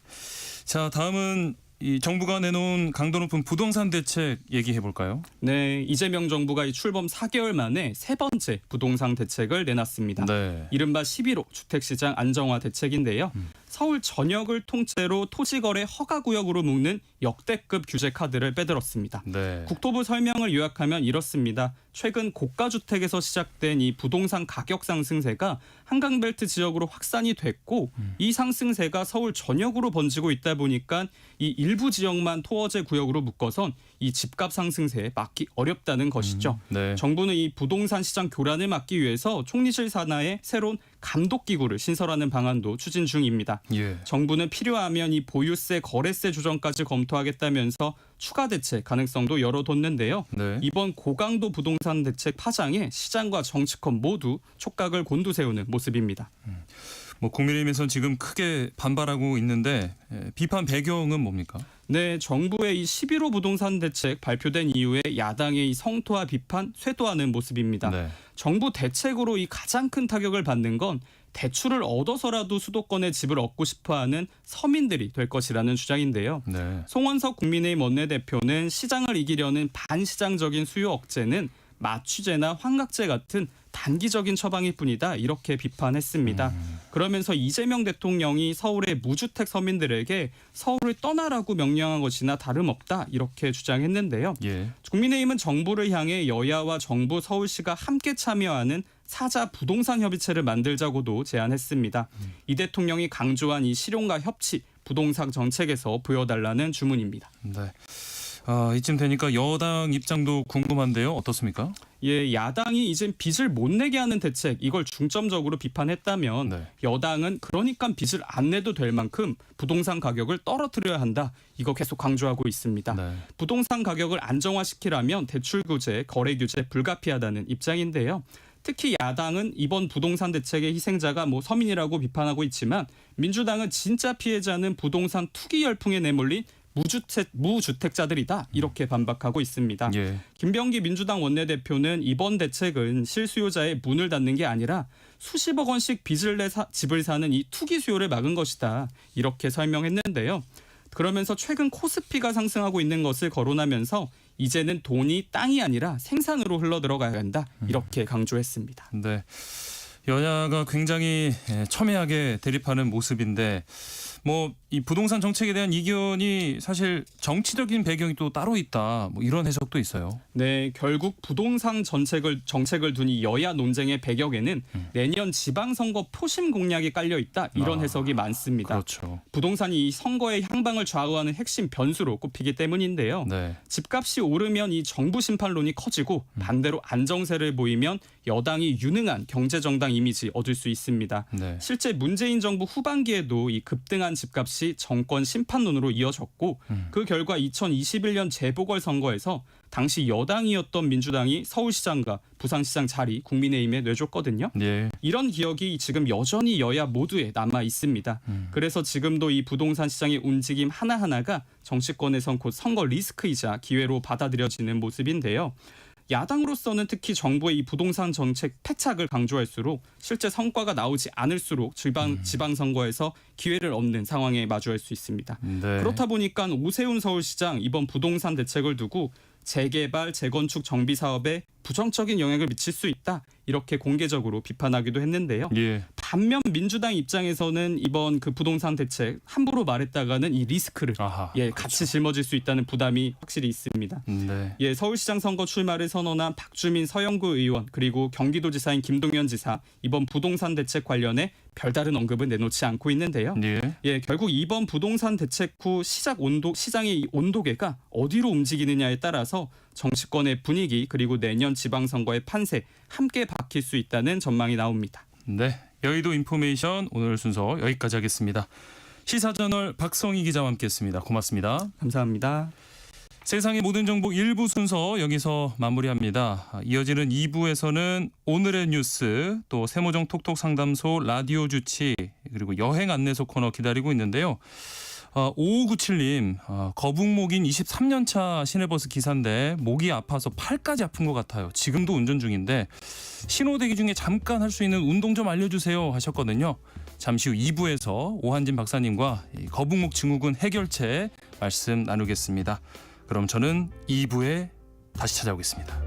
자, 다음은 이 정부가 내놓은 강도 높은 부동산 대책 얘기해 볼까요? 네, 이재명 정부가 이 출범 4개월 만에 세 번째 부동산 대책을 내놨습니다. 네. 이른바 11호 주택시장 안정화 대책인데요. 서울 전역을 통째로 토지거래 허가구역으로 묶는 역대급 규제 카드를 빼들었습니다. 네. 국토부 설명을 요약하면 이렇습니다. 최근 고가주택에서 시작된 이 부동산 가격 상승세가 한강벨트 지역으로 확산이 됐고 이 상승세가 서울 전역으로 번지고 있다 보니까 이 일부 지역만 토어제 구역으로 묶어선 이 집값 상승세에 막기 어렵다는 것이죠. 네. 정부는 이 부동산 시장 교란을 막기 위해서 총리실 산하에 새로운 감독기구를 신설하는 방안도 추진 중입니다. 예. 정부는 필요하면 이 보유세, 거래세 조정까지 검토하겠다면서 추가 대책 가능성도 열어뒀는데요. 네. 이번 고강도 부동산 대책 파장에 시장과 정치권 모두 촉각을 곤두세우는 모습입니다. 뭐 국민의힘에서는 지금 크게 반발하고 있는데 비판 배경은 뭡니까? 네, 정부의 이 11호 부동산 대책 발표된 이후에 야당의 이 성토와 비판, 쇄도하는 모습입니다. 네. 정부 대책으로 이 가장 큰 타격을 받는 건 대출을 얻어서라도 수도권에 집을 얻고 싶어하는 서민들이 될 것이라는 주장인데요. 네. 송원석 국민의힘 원내대표는 시장을 이기려는 반시장적인 수요 억제는 마취제나 환각제 같은 단기적인 처방일 뿐이다 이렇게 비판했습니다. 그러면서 이재명 대통령이 서울의 무주택 서민들에게 서울을 떠나라고 명령한 것이나 다름없다 이렇게 주장했는데요. 예. 국민의힘은 정부를 향해 여야와 정부 서울시가 함께 참여하는 사자 부동산 협의체를 만들자고도 제안했습니다. 이 대통령이 강조한 이 실용과 협치, 부동산 정책에서 보여달라는 주문입니다. 네. 이쯤 되니까 여당 입장도 궁금한데요. 어떻습니까? 예, 야당이 이젠 빚을 못 내게 하는 대책 이걸 중점적으로 비판했다면 네. 여당은 그러니까 빚을 안 내도 될 만큼 부동산 가격을 떨어뜨려야 한다. 이거 계속 강조하고 있습니다. 네. 부동산 가격을 안정화시키려면 대출 규제, 거래 규제 불가피하다는 입장인데요. 특히 야당은 이번 부동산 대책의 희생자가 서민이라고 비판하고 있지만 민주당은 진짜 피해자는 부동산 투기 열풍에 내몰린 무주택자들이다 이렇게 반박하고 있습니다. 예. 김병기 민주당 원내대표는 이번 대책은 실수요자의 문을 닫는 게 아니라 수십억 원씩 빚을 내 집을 사는 이 투기 수요를 막은 것이다 이렇게 설명했는데요. 그러면서 최근 코스피가 상승하고 있는 것을 거론하면서 이제는 돈이 땅이 아니라 생산으로 흘러들어가야 한다 이렇게 강조했습니다. 네. 여야가 굉장히 첨예하게 대립하는 모습인데 이 부동산 정책에 대한 이견이 사실 정치적인 배경이 또 따로 있다. 이런 해석도 있어요. 네, 결국 부동산 정책을 둔 이 여야 논쟁의 배경에는 내년 지방선거 표심 공약이 깔려 있다. 이런 해석이 많습니다. 그렇죠. 부동산이 이 선거의 향방을 좌우하는 핵심 변수로 꼽히기 때문인데요. 네. 집값이 오르면 이 정부 심판론이 커지고 반대로 안정세를 보이면 여당이 유능한 경제정당 이미지 얻을 수 있습니다. 네. 실제 문재인 정부 후반기에도 이 급등한 집값이 정권 심판론으로 이어졌고 그 결과 2021년 재보궐선거에서 당시 여당이었던 민주당이 서울시장과 부산시장 자리 국민의힘에 내줬거든요. 예. 이런 기억이 지금 여전히 여야 모두에 남아 있습니다. 그래서 지금도 이 부동산 시장의 움직임 하나하나가 정치권에선 곧 선거 리스크이자 기회로 받아들여지는 모습인데요. 야당으로서는 특히 정부의 이 부동산 정책 패착을 강조할수록 실제 성과가 나오지 않을수록 지방선거에서 기회를 얻는 상황에 마주할 수 있습니다. 네. 그렇다 보니까 오세훈 서울시장 이번 부동산 대책을 두고 재개발, 재건축 정비 사업에 부정적인 영향을 미칠 수 있다. 이렇게 공개적으로 비판하기도 했는데요. 예. 반면 민주당 입장에서는 이번 그 부동산 대책 함부로 말했다가는 이 리스크를 아하. 같이 짊어질 수 있다는 부담이 확실히 있습니다. 네. 서울시장 선거 출마를 선언한 박주민 서영구 의원 그리고 경기도지사인 김동연 지사 이번 부동산 대책 관련해 별다른 언급은 내놓지 않고 있는데요. 예. 결국 이번 부동산 대책 후 시장의 이 온도계가 어디로 움직이느냐에 따라서 정치권의 분위기 그리고 내년 지방선거의 판세 함께 바뀔 수 있다는 전망이 나옵니다. 네. 여의도 인포메이션 오늘 순서 여기까지 하겠습니다. 시사저널 박성희 기자와 함께했습니다. 고맙습니다. 감사합니다. 세상의 모든 정보 1부 순서 여기서 마무리합니다. 이어지는 2부에서는 오늘의 뉴스 또 세모정 톡톡 상담소 라디오 주치 그리고 여행 안내소 코너 기다리고 있는데요. 5597님 거북목인 23년차 시내버스 기사인데 목이 아파서 팔까지 아픈 것 같아요. 지금도 운전 중인데 신호 대기 중에 잠깐 할 수 있는 운동 좀 알려주세요 하셨거든요. 잠시 후 2부에서 오한진 박사님과 이 거북목 증후군 해결책 말씀 나누겠습니다. 그럼 저는 2부에 다시 찾아오겠습니다.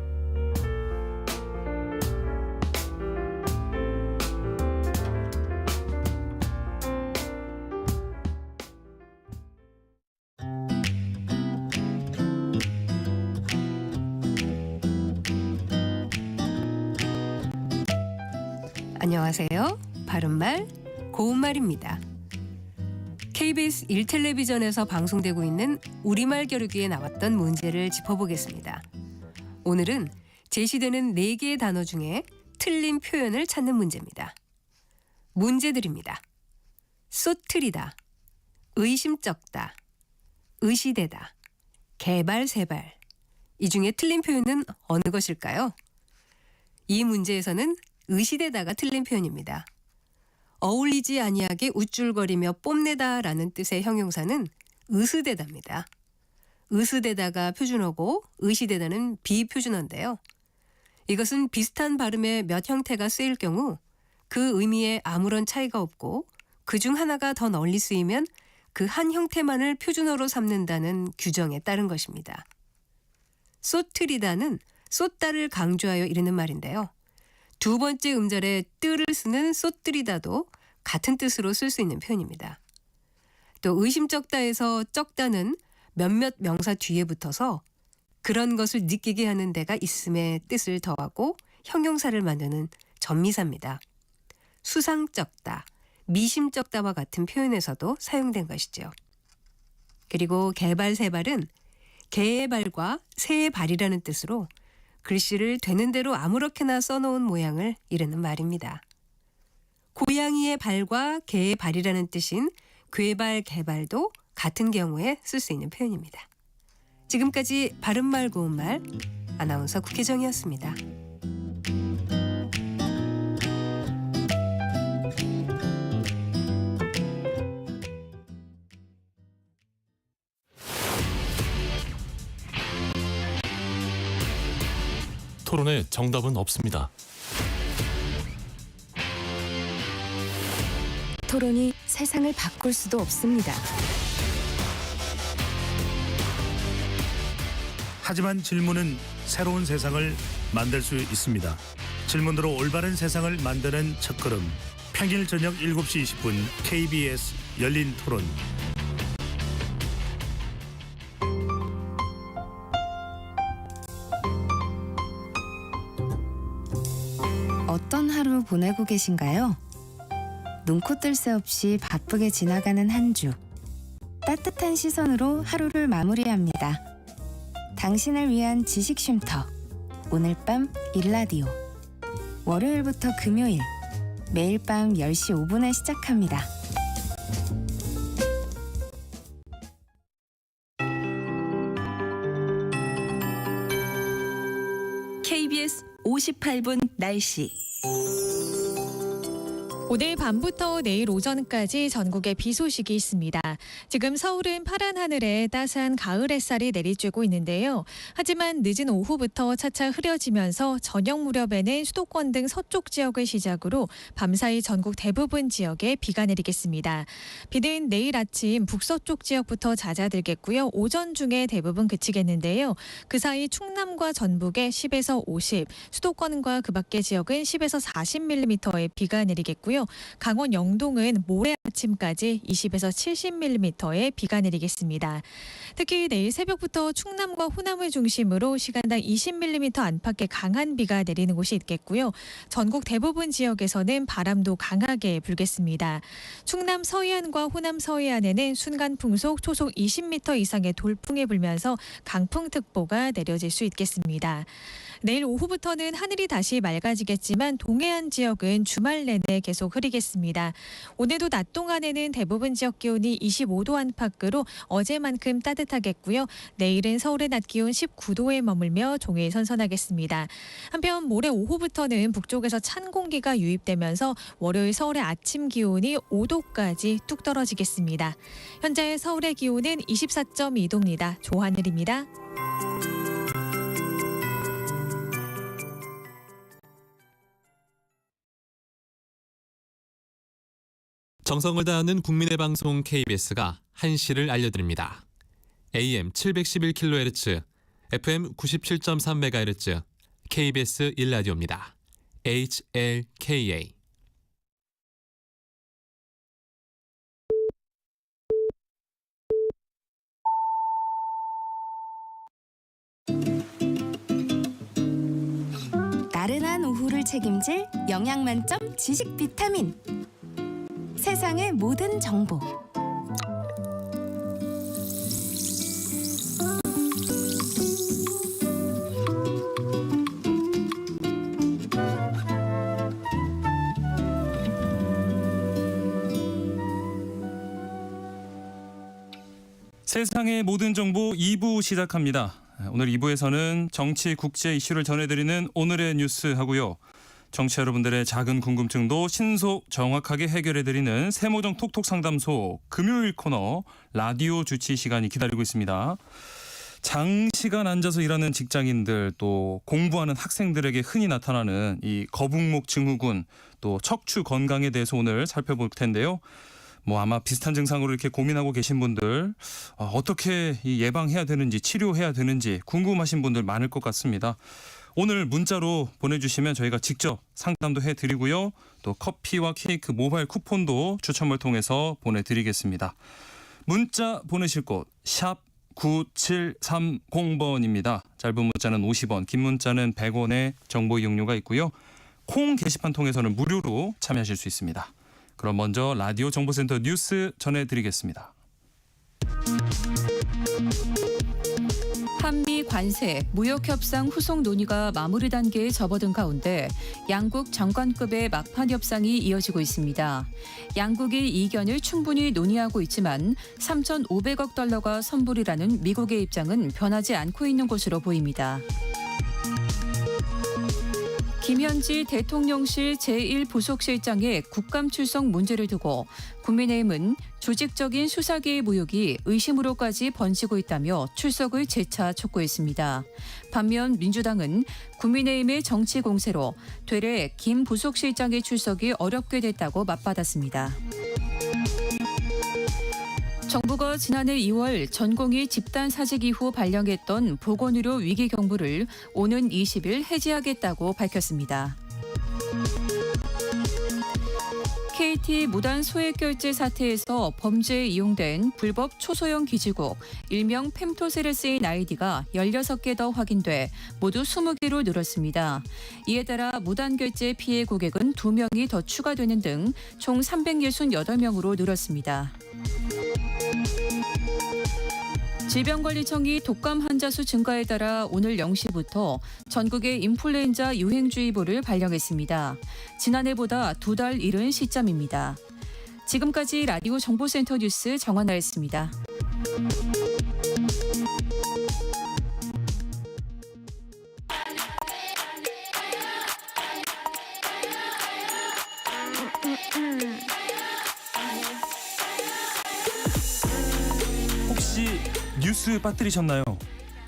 안녕하세요. 바른말, 고운말입니다. KBS 1텔레비전에서 방송되고 있는 우리말 겨루기에 나왔던 문제를 짚어보겠습니다. 오늘은 제시되는 4개의 단어 중에 틀린 표현을 찾는 문제입니다. 문제 드립니다. 쏘트리다, 의심쩍다, 의시되다, 개발세발. 이 중에 틀린 표현은 어느 것일까요? 이 문제에서는 의시되다가 틀린 표현입니다. 어울리지 아니하게 우쭐거리며 뽐내다라는 뜻의 형용사는 으스대다입니다. 으스대다가 표준어고 의시되다는 비표준어인데요. 이것은 비슷한 발음의 몇 형태가 쓰일 경우 그 의미에 아무런 차이가 없고 그중 하나가 더 널리 쓰이면 그 한 형태만을 표준어로 삼는다는 규정에 따른 것입니다. 쏘트리다는 쏟다를 강조하여 이르는 말인데요. 두 번째 음절에 뜨를 쓰는 쏟뜨리다도 같은 뜻으로 쓸 수 있는 표현입니다. 또 의심쩍다에서 쩍다는 몇몇 명사 뒤에 붙어서 그런 것을 느끼게 하는 데가 있음의 뜻을 더하고 형용사를 만드는 전미사입니다. 수상쩍다, 미심쩍다와 같은 표현에서도 사용된 것이죠. 그리고 개발세발은 개의 발과 새의 발이라는 뜻으로 글씨를 되는 대로 아무렇게나 써놓은 모양을 이르는 말입니다. 고양이의 발과 개의 발이라는 뜻인 괴발, 개발도 같은 경우에 쓸 수 있는 표현입니다. 지금까지 바른말 고운말 아나운서 국혜정이었습니다. 토론에 정답은 없습니다. 토론이 세상을 바꿀 수도 없습니다. 하지만 질문은 새로운 세상을 만들 수 있습니다. 질문으로 올바른 세상을 만드는 첫걸음. 평일 저녁 7시 20분 KBS 열린 토론. 어떤 하루 보내고 계신가요? 눈코 뜰 새 없이 바쁘게 지나가는 한 주. 따뜻한 시선으로 하루를 마무리합니다. 당신을 위한 지식 쉼터. 오늘 밤 일라디오. 월요일부터 금요일. 매일 밤 10시 5분에 시작합니다. KBS 58분 날씨. 오늘 밤부터 내일 오전까지 전국에 비 소식이 있습니다. 지금 서울은 파란 하늘에 따스한 가을 햇살이 내리쬐고 있는데요. 하지만 늦은 오후부터 차차 흐려지면서 저녁 무렵에는 수도권 등 서쪽 지역을 시작으로 밤사이 전국 대부분 지역에 비가 내리겠습니다. 비는 내일 아침 북서쪽 지역부터 잦아들겠고요. 오전 중에 대부분 그치겠는데요. 그 사이 충남과 전북에 10에서 50, 수도권과 그 밖의 지역은 10에서 40mm의 비가 내리겠고요. 강원 영동은 모레 아침까지 20에서 70mm의 비가 내리겠습니다. 특히 내일 새벽부터 충남과 호남을 중심으로 시간당 20mm 안팎의 강한 비가 내리는 곳이 있겠고요. 전국 대부분 지역에서는 바람도 강하게 불겠습니다. 충남 서해안과 호남 서해안에는 순간 풍속 초속 20m 이상의 돌풍이 불면서 강풍특보가 내려질 수 있겠습니다. 내일 오후부터는 하늘이 다시 맑아지겠지만 동해안 지역은 주말 내내 계속 흐리겠습니다. 오늘도 낮 동안에는 대부분 지역 기온이 25도 안팎으로 어제만큼 따뜻하겠고요. 내일은 서울의 낮 기온 19도에 머물며 종일 선선하겠습니다. 한편 모레 오후부터는 북쪽에서 찬 공기가 유입되면서 월요일 서울의 아침 기온이 5도까지 뚝 떨어지겠습니다. 현재 서울의 기온은 24.2도입니다. 조하늘입니다. 정성을 다하는 국민의 방송 KBS가 한시를 알려드립니다. AM 711kHz, FM 97.3MHz, KBS 1라디오입니다. HLKA. 나른한 오후를 책임질 영양 만점 지식 비타민. 세상의 모든 정보. 세상의 모든 정보 2부 시작합니다. 오늘 2부에서는 정치, 국제 이슈를 전해드리는 오늘의 뉴스 하고요. 정치 여러분들의 작은 궁금증도 신속 정확하게 해결해드리는 세모정 톡톡 상담소 금요일 코너 라디오 주치 시간이 기다리고 있습니다. 장시간 앉아서 일하는 직장인들 또 공부하는 학생들에게 흔히 나타나는 이 거북목 증후군 또 척추 건강에 대해서 오늘 살펴볼 텐데요. 아마 비슷한 증상으로 이렇게 고민하고 계신 분들 어떻게 예방해야 되는지 치료해야 되는지 궁금하신 분들 많을 것 같습니다. 오늘 문자로 보내주시면 저희가 직접 상담도 해드리고요. 또 커피와 케이크 모바일 쿠폰도 추첨을 통해서 보내드리겠습니다. 문자 보내실 곳 샵 9730번입니다. 짧은 문자는 50원, 긴 문자는 100원의 정보 이용료가 있고요. 콩 게시판 통해서는 무료로 참여하실 수 있습니다. 그럼 먼저 라디오 정보센터 뉴스 전해드리겠습니다. 한미 관세, 무역협상 후속 논의가 마무리 단계에 접어든 가운데 양국 장관급의 막판 협상이 이어지고 있습니다. 양국이 이견을 충분히 논의하고 있지만 3,500억 달러가 선불이라는 미국의 입장은 변하지 않고 있는 것으로 보입니다. 김현지 대통령실 제1부속실장의 국감 출석 문제를 두고 국민의힘은 조직적인 수사 개입 의혹이 의심으로까지 번지고 있다며 출석을 재차 촉구했습니다. 반면 민주당은 국민의힘의 정치 공세로 되레 김 부속실장의 출석이 어렵게 됐다고 맞받았습니다. 정부가 지난해 2월 전공의 집단 사직 이후 발령했던 보건의료 위기 경보를 오는 20일 해제하겠다고 밝혔습니다. KT 무단 소액 결제 사태에서 범죄에 이용된 불법 초소형 기지국 일명 펨토세레스인 아이디가 16개 더 확인돼 모두 20개로 늘었습니다. 이에 따라 무단 결제 피해 고객은 2명이 더 추가되는 등 총 368명으로 늘었습니다. 질병관리청이 독감 환자 수 증가에 따라 오늘 0시부터 전국에 인플루엔자 유행주의보를 발령했습니다. 지난해보다 2달 이른 시점입니다. 지금까지 라디오 정보센터 뉴스 정한나였습니다. 혹시 뉴스 빠뜨리셨나요?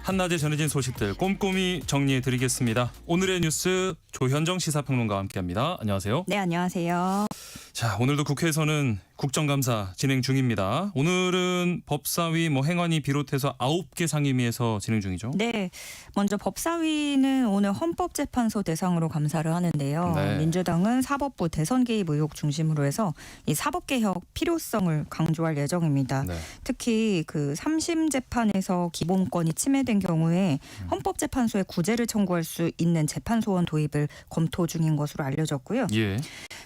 한낮에 전해진 소식들 꼼꼼히 정리해드리겠습니다. 오늘의 뉴스 조현정 시사평론가와 함께합니다. 안녕하세요. 네, 안녕하세요. 자, 오늘도 국회에서는 국정감사 진행 중입니다. 오늘은 법사위, 행안위 비롯해서 9개 상임위에서 진행 중이죠. 네, 먼저 법사위는 오늘 헌법재판소 대상으로 감사를 하는데요. 네. 민주당은 사법부 대선 개입 의혹 중심으로 해서 이 사법개혁 필요성을 강조할 예정입니다. 네. 특히 그 3심 재판에서 기본권이 침해된 경우에 헌법재판소에 구제를 청구할 수 있는 재판소원 도입을 검토 중인 것으로 알려졌고요. 예.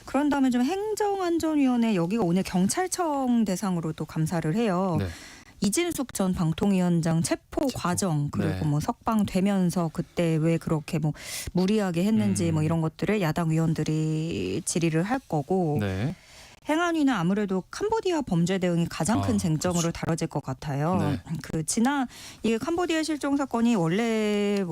그런 다음에 좀 행정안전위원회 여기가 오늘 경찰청 대상으로 또 감사를 해요. 네. 이진숙 전 방통위원장 체포 과정 그리고 네. 석방되면서 그때 왜 그렇게 무리하게 했는지 이런 것들을 야당 의원들이 질의를 할 거고 네. 행안위는 아무래도 캄보디아 범죄 대응이 가장 큰 쟁점으로 다뤄질 것 같아요. 네. 그 지난 이 캄보디아 실종 사건이 원래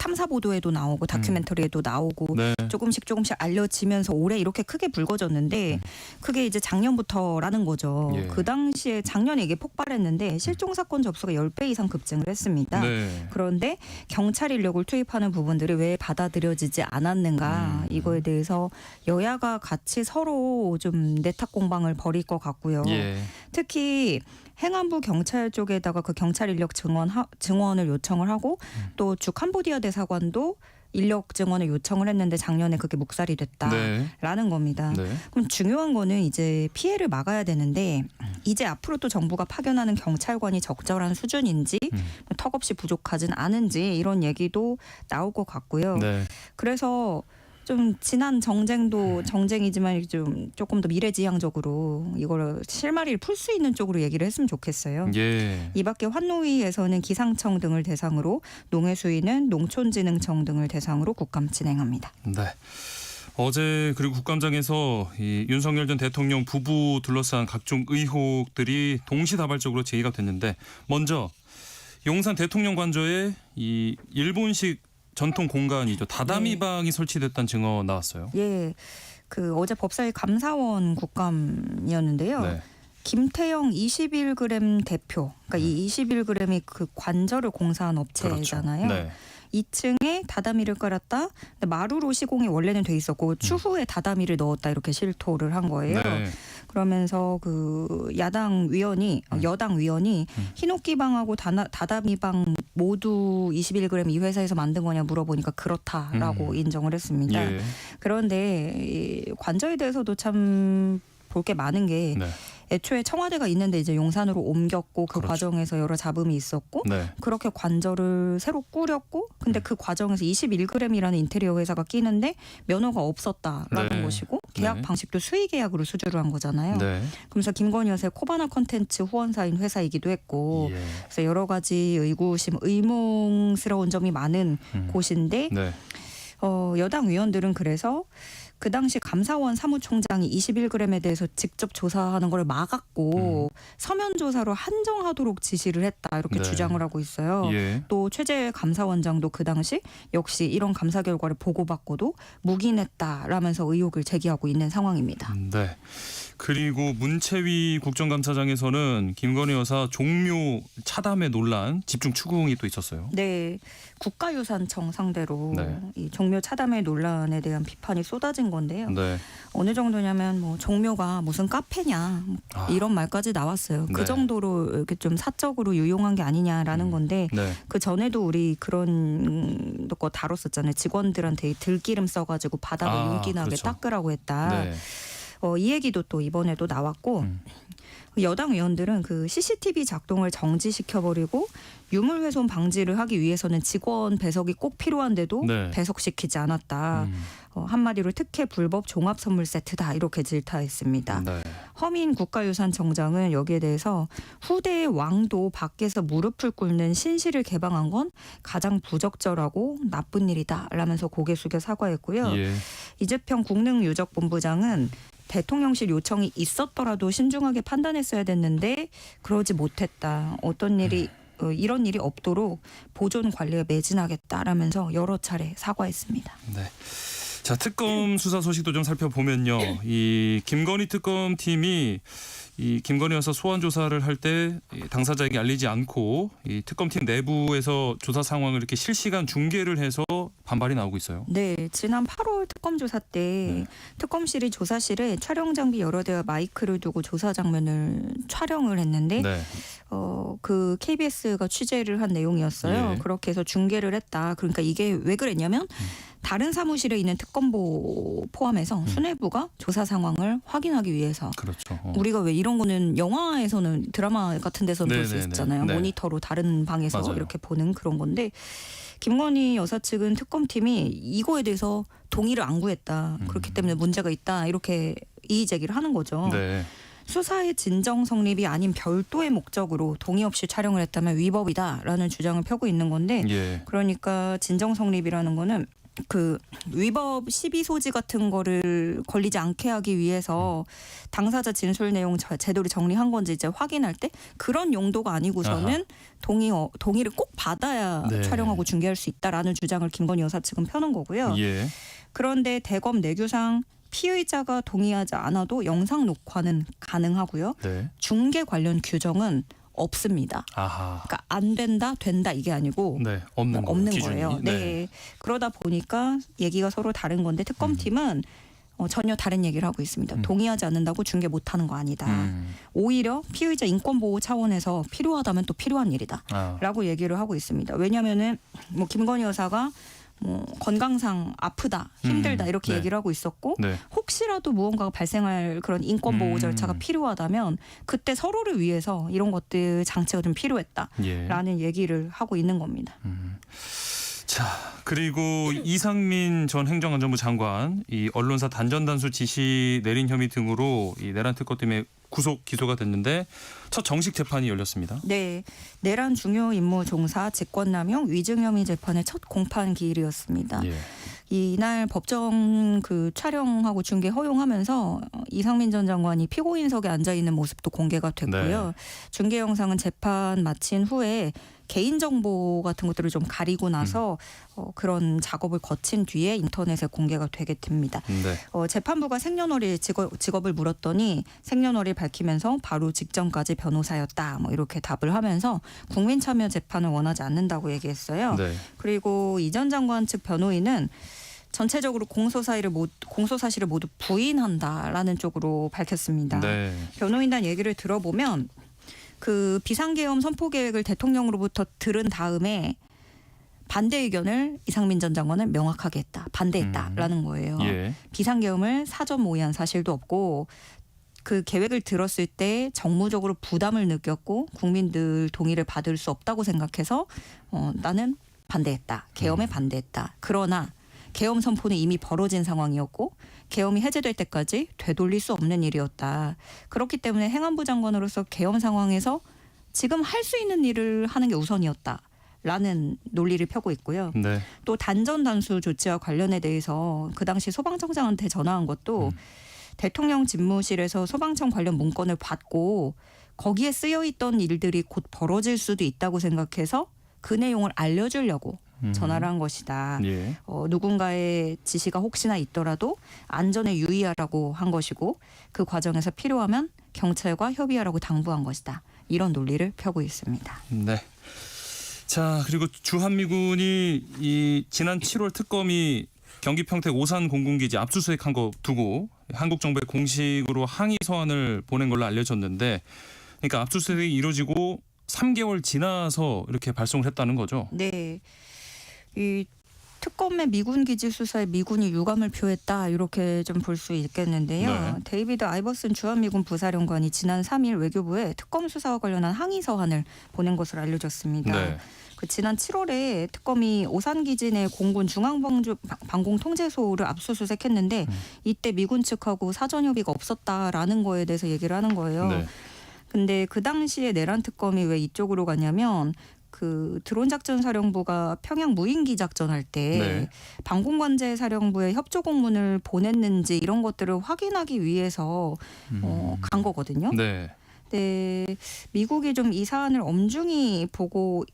탐사 보도에도 나오고 다큐멘터리에도 나오고 네. 조금씩 알려지면서 올해 이렇게 크게 불거졌는데 그게 이제 작년부터라는 거죠. 예. 그 당시에 작년에 이게 폭발했는데 실종 사건 접수가 10배 이상 급증을 했습니다. 네. 그런데 경찰 인력을 투입하는 부분들이 왜 받아들여지지 않았는가 이거에 대해서 여야가 같이 서로 좀 내탁 공방을 벌일 것 같고요. 예. 특히 행안부 경찰 쪽에다가 그 경찰 인력 증원을 요청을 하고 또 주 캄보디아 대사관도 인력 증원을 요청을 했는데 작년에 그게 묵살이 됐다라는 네. 겁니다. 네. 그럼 중요한 거는 이제 피해를 막아야 되는데 이제 앞으로 또 정부가 파견하는 경찰관이 적절한 수준인지 턱없이 부족하진 않은지 이런 얘기도 나올 것 같고요. 네. 그래서 좀 지난 정쟁도 정쟁이지만 좀 조금 더 미래지향적으로 이걸 실마리를 풀 수 있는 쪽으로 얘기를 했으면 좋겠어요. 예. 이 밖에 환노위에서는 기상청 등을 대상으로 농해수위는 농촌진흥청 등을 대상으로 국감 진행합니다. 네. 어제 그리고 국감장에서 이 윤석열 전 대통령 부부 둘러싼 각종 의혹들이 동시다발적으로 제기가 됐는데 먼저 용산 대통령 관저에 이 일본식 전통 공간이죠. 다다미방이 설치됐다는 증언 나왔어요. 예, 그 어제 법사위 감사원 국감이었는데요. 네. 김태영 21g 대표, 그러니까 이 21g이 그 관저를 공사한 업체잖아요. 그렇죠. 네. 2층에 다다미를 깔았다. 근데 마루로 시공이 원래는 돼 있었고 추후에 다다미를 넣었다 이렇게 실토를 한 거예요. 네. 그러면서 그 여당 위원이 히노키방하고 다다미방 모두 21g 이 회사에서 만든 거냐 물어보니까 그렇다라고 인정을 했습니다. 예. 그런데 이 관저에 대해서도 참 볼 게 많은 게 네. 애초에 청와대가 있는데 이제 용산으로 옮겼고 그 그렇죠. 과정에서 여러 잡음이 있었고 네. 그렇게 관저를 새로 꾸렸고 근데 그 과정에서 21g이라는 인테리어 회사가 끼는데 면허가 없었다라는 네. 것이고 계약 네. 방식도 수의 계약으로 수주를 한 거잖아요. 네. 그러면서 김건희 여사의 코바나 컨텐츠 후원사인 회사이기도 했고 예. 그래서 여러 가지 의구심 의문스러운 점이 많은 곳인데 네. 여당 의원들은 그래서 그 당시 감사원 사무총장이 21g에 대해서 직접 조사하는 걸 막았고 서면 조사로 한정하도록 지시를 했다 이렇게 네. 주장을 하고 있어요. 예. 또 최재 감사원장도 그 당시 역시 이런 감사 결과를 보고받고도 묵인했다라면서 의혹을 제기하고 있는 상황입니다. 네. 그리고 문채위 국정감사장에서는 김건희 여사 종묘 차담의 논란 집중 추궁이 또 있었어요. 네, 국가유산청 상대로 네. 이 종묘 차담의 논란에 대한 비판이 쏟아진 건데요. 네. 어느 정도냐면 뭐 종묘가 무슨 카페냐 이런 말까지 나왔어요. 네. 그 정도로 이렇게 좀 사적으로 유용한 게 아니냐라는 건데 네. 그 전에도 우리 그런 거 다뤘었잖아요. 직원들한테 들기름 써가지고 바닥을 윤기나게 그렇죠. 닦으라고 했다. 네. 이 얘기도 또 이번에도 나왔고 여당 의원들은 그 CCTV 작동을 정지시켜버리고 유물훼손 방지를 하기 위해서는 직원 배석이 꼭 필요한데도 네. 배석시키지 않았다. 한마디로 특혜 불법 종합 선물 세트다 이렇게 질타했습니다. 네. 허민 국가유산청장은 여기에 대해서 후대의 왕도 밖에서 무릎을 꿇는 신실을 개방한 건 가장 부적절하고 나쁜 일이다 라면서 고개 숙여 사과했고요. 예. 이재평 국능유적본부장은 대통령실 요청이 있었더라도 신중하게 판단했어야 됐는데 그러지 못했다. 어떤 일이 이런 일이 없도록 보존 관리에 매진하겠다라면서 여러 차례 사과했습니다. 네. 자, 특검 수사 소식도 좀 살펴보면요. 이 김건희 특검팀이 이 김건희 여사 소환 조사를 할 때 당사자에게 알리지 않고 이 특검팀 내부에서 조사 상황을 이렇게 실시간 중계를 해서 반발이 나오고 있어요. 네, 지난 8월 특검 조사 때 특검실이 조사실에 촬영 장비 여러 대와 마이크를 두고 조사 장면을 촬영을 했는데 네. 그 KBS가 취재를 한 내용이었어요. 예. 그렇게 해서 중계를 했다. 그러니까 이게 왜 그랬냐면 다른 사무실에 있는 특검보 포함해서 수뇌부가 조사 상황을 확인하기 위해서 그렇죠. 우리가 왜 이런 거는 영화에서는 드라마 같은 데서는 볼 수 네네네. 있잖아요. 네. 모니터로 다른 방에서 맞아요. 이렇게 보는 그런 건데 김건희 여사 측은 특검팀이 이거에 대해서 동의를 안 구했다. 그렇기 때문에 문제가 있다. 이렇게 이의 제기를 하는 거죠. 네. 수사의 진정 성립이 아닌 별도의 목적으로 동의 없이 촬영을 했다면 위법이다라는 주장을 펴고 있는 건데 예. 그러니까 진정 성립이라는 거는 그 위법 시비 소지 같은 거를 걸리지 않게 하기 위해서 당사자 진술 내용 제대로 정리한 건지 이제 확인할 때 그런 용도가 아니고서는 동의를 꼭 받아야 네. 촬영하고 중계할 수 있다라는 주장을 김건희 여사 측은 펴는 거고요. 예. 그런데 대검 내규상 피의자가 동의하지 않아도 영상 녹화는 가능하고요. 네. 중계 관련 규정은 없습니다. 아하. 그러니까 안 된다, 된다 이게 아니고 네, 없는 거예요. 네. 그러다 보니까 얘기가 서로 다른 건데 특검팀은 전혀 다른 얘기를 하고 있습니다. 동의하지 않는다고 중계 못하는 거 아니다. 오히려 피의자 인권 보호 차원에서 필요하다면 또 필요한 일이다라고 얘기를 하고 있습니다. 왜냐하면은 뭐 김건희 여사가 뭐 건강상 아프다, 힘들다 이렇게 네. 얘기를 하고 있었고 네. 혹시라도 무언가가 발생할 그런 인권 보호 절차가 필요하다면 그때 서로를 위해서 이런 것들 장치가 좀 필요했다라는 예. 얘기를 하고 있는 겁니다. 자, 그리고 이상민 전 행정안전부 장관 이 언론사 단전단수 지시 내린 혐의 등으로 이 내란 특검 때문에 구속 기소가 됐는데 첫 정식 재판이 열렸습니다. 네, 내란 중요 임무 종사 직권남용 위증 혐의 재판의 첫 공판 기일이었습니다. 예. 이날 법정 그 촬영하고 중계 허용하면서 이상민 전 장관이 피고인석에 앉아 있는 모습도 공개가 됐고요. 네. 중계 영상은 재판 마친 후에 개인정보 같은 것들을 좀 가리고 나서 그런 작업을 거친 뒤에 인터넷에 공개가 되게 됩니다. 네. 재판부가 생년월일 직업을 물었더니 생년월일 밝히면서 바로 직전까지 변호사였다. 뭐 이렇게 답을 하면서 국민 참여 재판을 원하지 않는다고 얘기했어요. 네. 그리고 이 전 장관 측 변호인은 전체적으로 공소 사실을 모두 부인한다라는 쪽으로 밝혔습니다. 네. 변호인단 얘기를 들어보면 그 비상계엄 선포 계획을 대통령으로부터 들은 다음에 반대 의견을 이상민 전 장관은 명확하게 했다. 반대했다라는 거예요. 예. 비상계엄을 사전 모의한 사실도 없고 그 계획을 들었을 때 정무적으로 부담을 느꼈고 국민들 동의를 받을 수 없다고 생각해서 나는 반대했다. 계엄에 반대했다. 그러나 계엄 선포는 이미 벌어진 상황이었고 계엄이 해제될 때까지 되돌릴 수 없는 일이었다. 그렇기 때문에 행안부 장관으로서 계엄 상황에서 지금 할 수 있는 일을 하는 게 우선이었다라는 논리를 펴고 있고요. 네. 또 단전 단수 조치와 관련에 대해서 그 당시 소방청장한테 전화한 것도 대통령 집무실에서 소방청 관련 문건을 받고 거기에 쓰여 있던 일들이 곧 벌어질 수도 있다고 생각해서 그 내용을 알려주려고 전화를 한 것이다. 예. 누군가의 지시가 혹시나 있더라도 안전에 유의하라고 한 것이고 그 과정에서 필요하면 경찰과 협의하라고 당부한 것이다. 이런 논리를 펴고 있습니다. 네. 자, 그리고 주한미군이 이 지난 7월 특검이 경기 평택 오산 공군기지 압수수색한 거 두고 한국 정부에 공식으로 항의 서한을 보낸 걸로 알려졌는데, 그러니까 압수수색이 이루어지고 3개월 지나서 이렇게 발송을 했다는 거죠. 네. 이 특검의 미군 기지 수사에 미군이 유감을 표했다 이렇게 좀 볼 수 있겠는데요. 네. 데이비드 아이버슨 주한미군 부사령관이 지난 3일 외교부에 특검 수사와 관련한 항의 서한을 보낸 것으로 알려졌습니다. 네. 그 지난 7월에 특검이 오산 기지 내 공군 중앙방공 통제소를 압수수색했는데 이때 미군 측하고 사전 협의가 없었다라는 거에 대해서 얘기를 하는 거예요. 네. 근데 그 당시에 내란 특검이 왜 이쪽으로 가냐면 그 드론작전 사령부가 평양 무인기 작전할 때 네. 방공관제 사령부에 협조 공문을 보냈는지 이런 것들을 확인하기 위해서 간 거거든요. 네. 네, 미국이 좀 이 사안을 엄중히 보고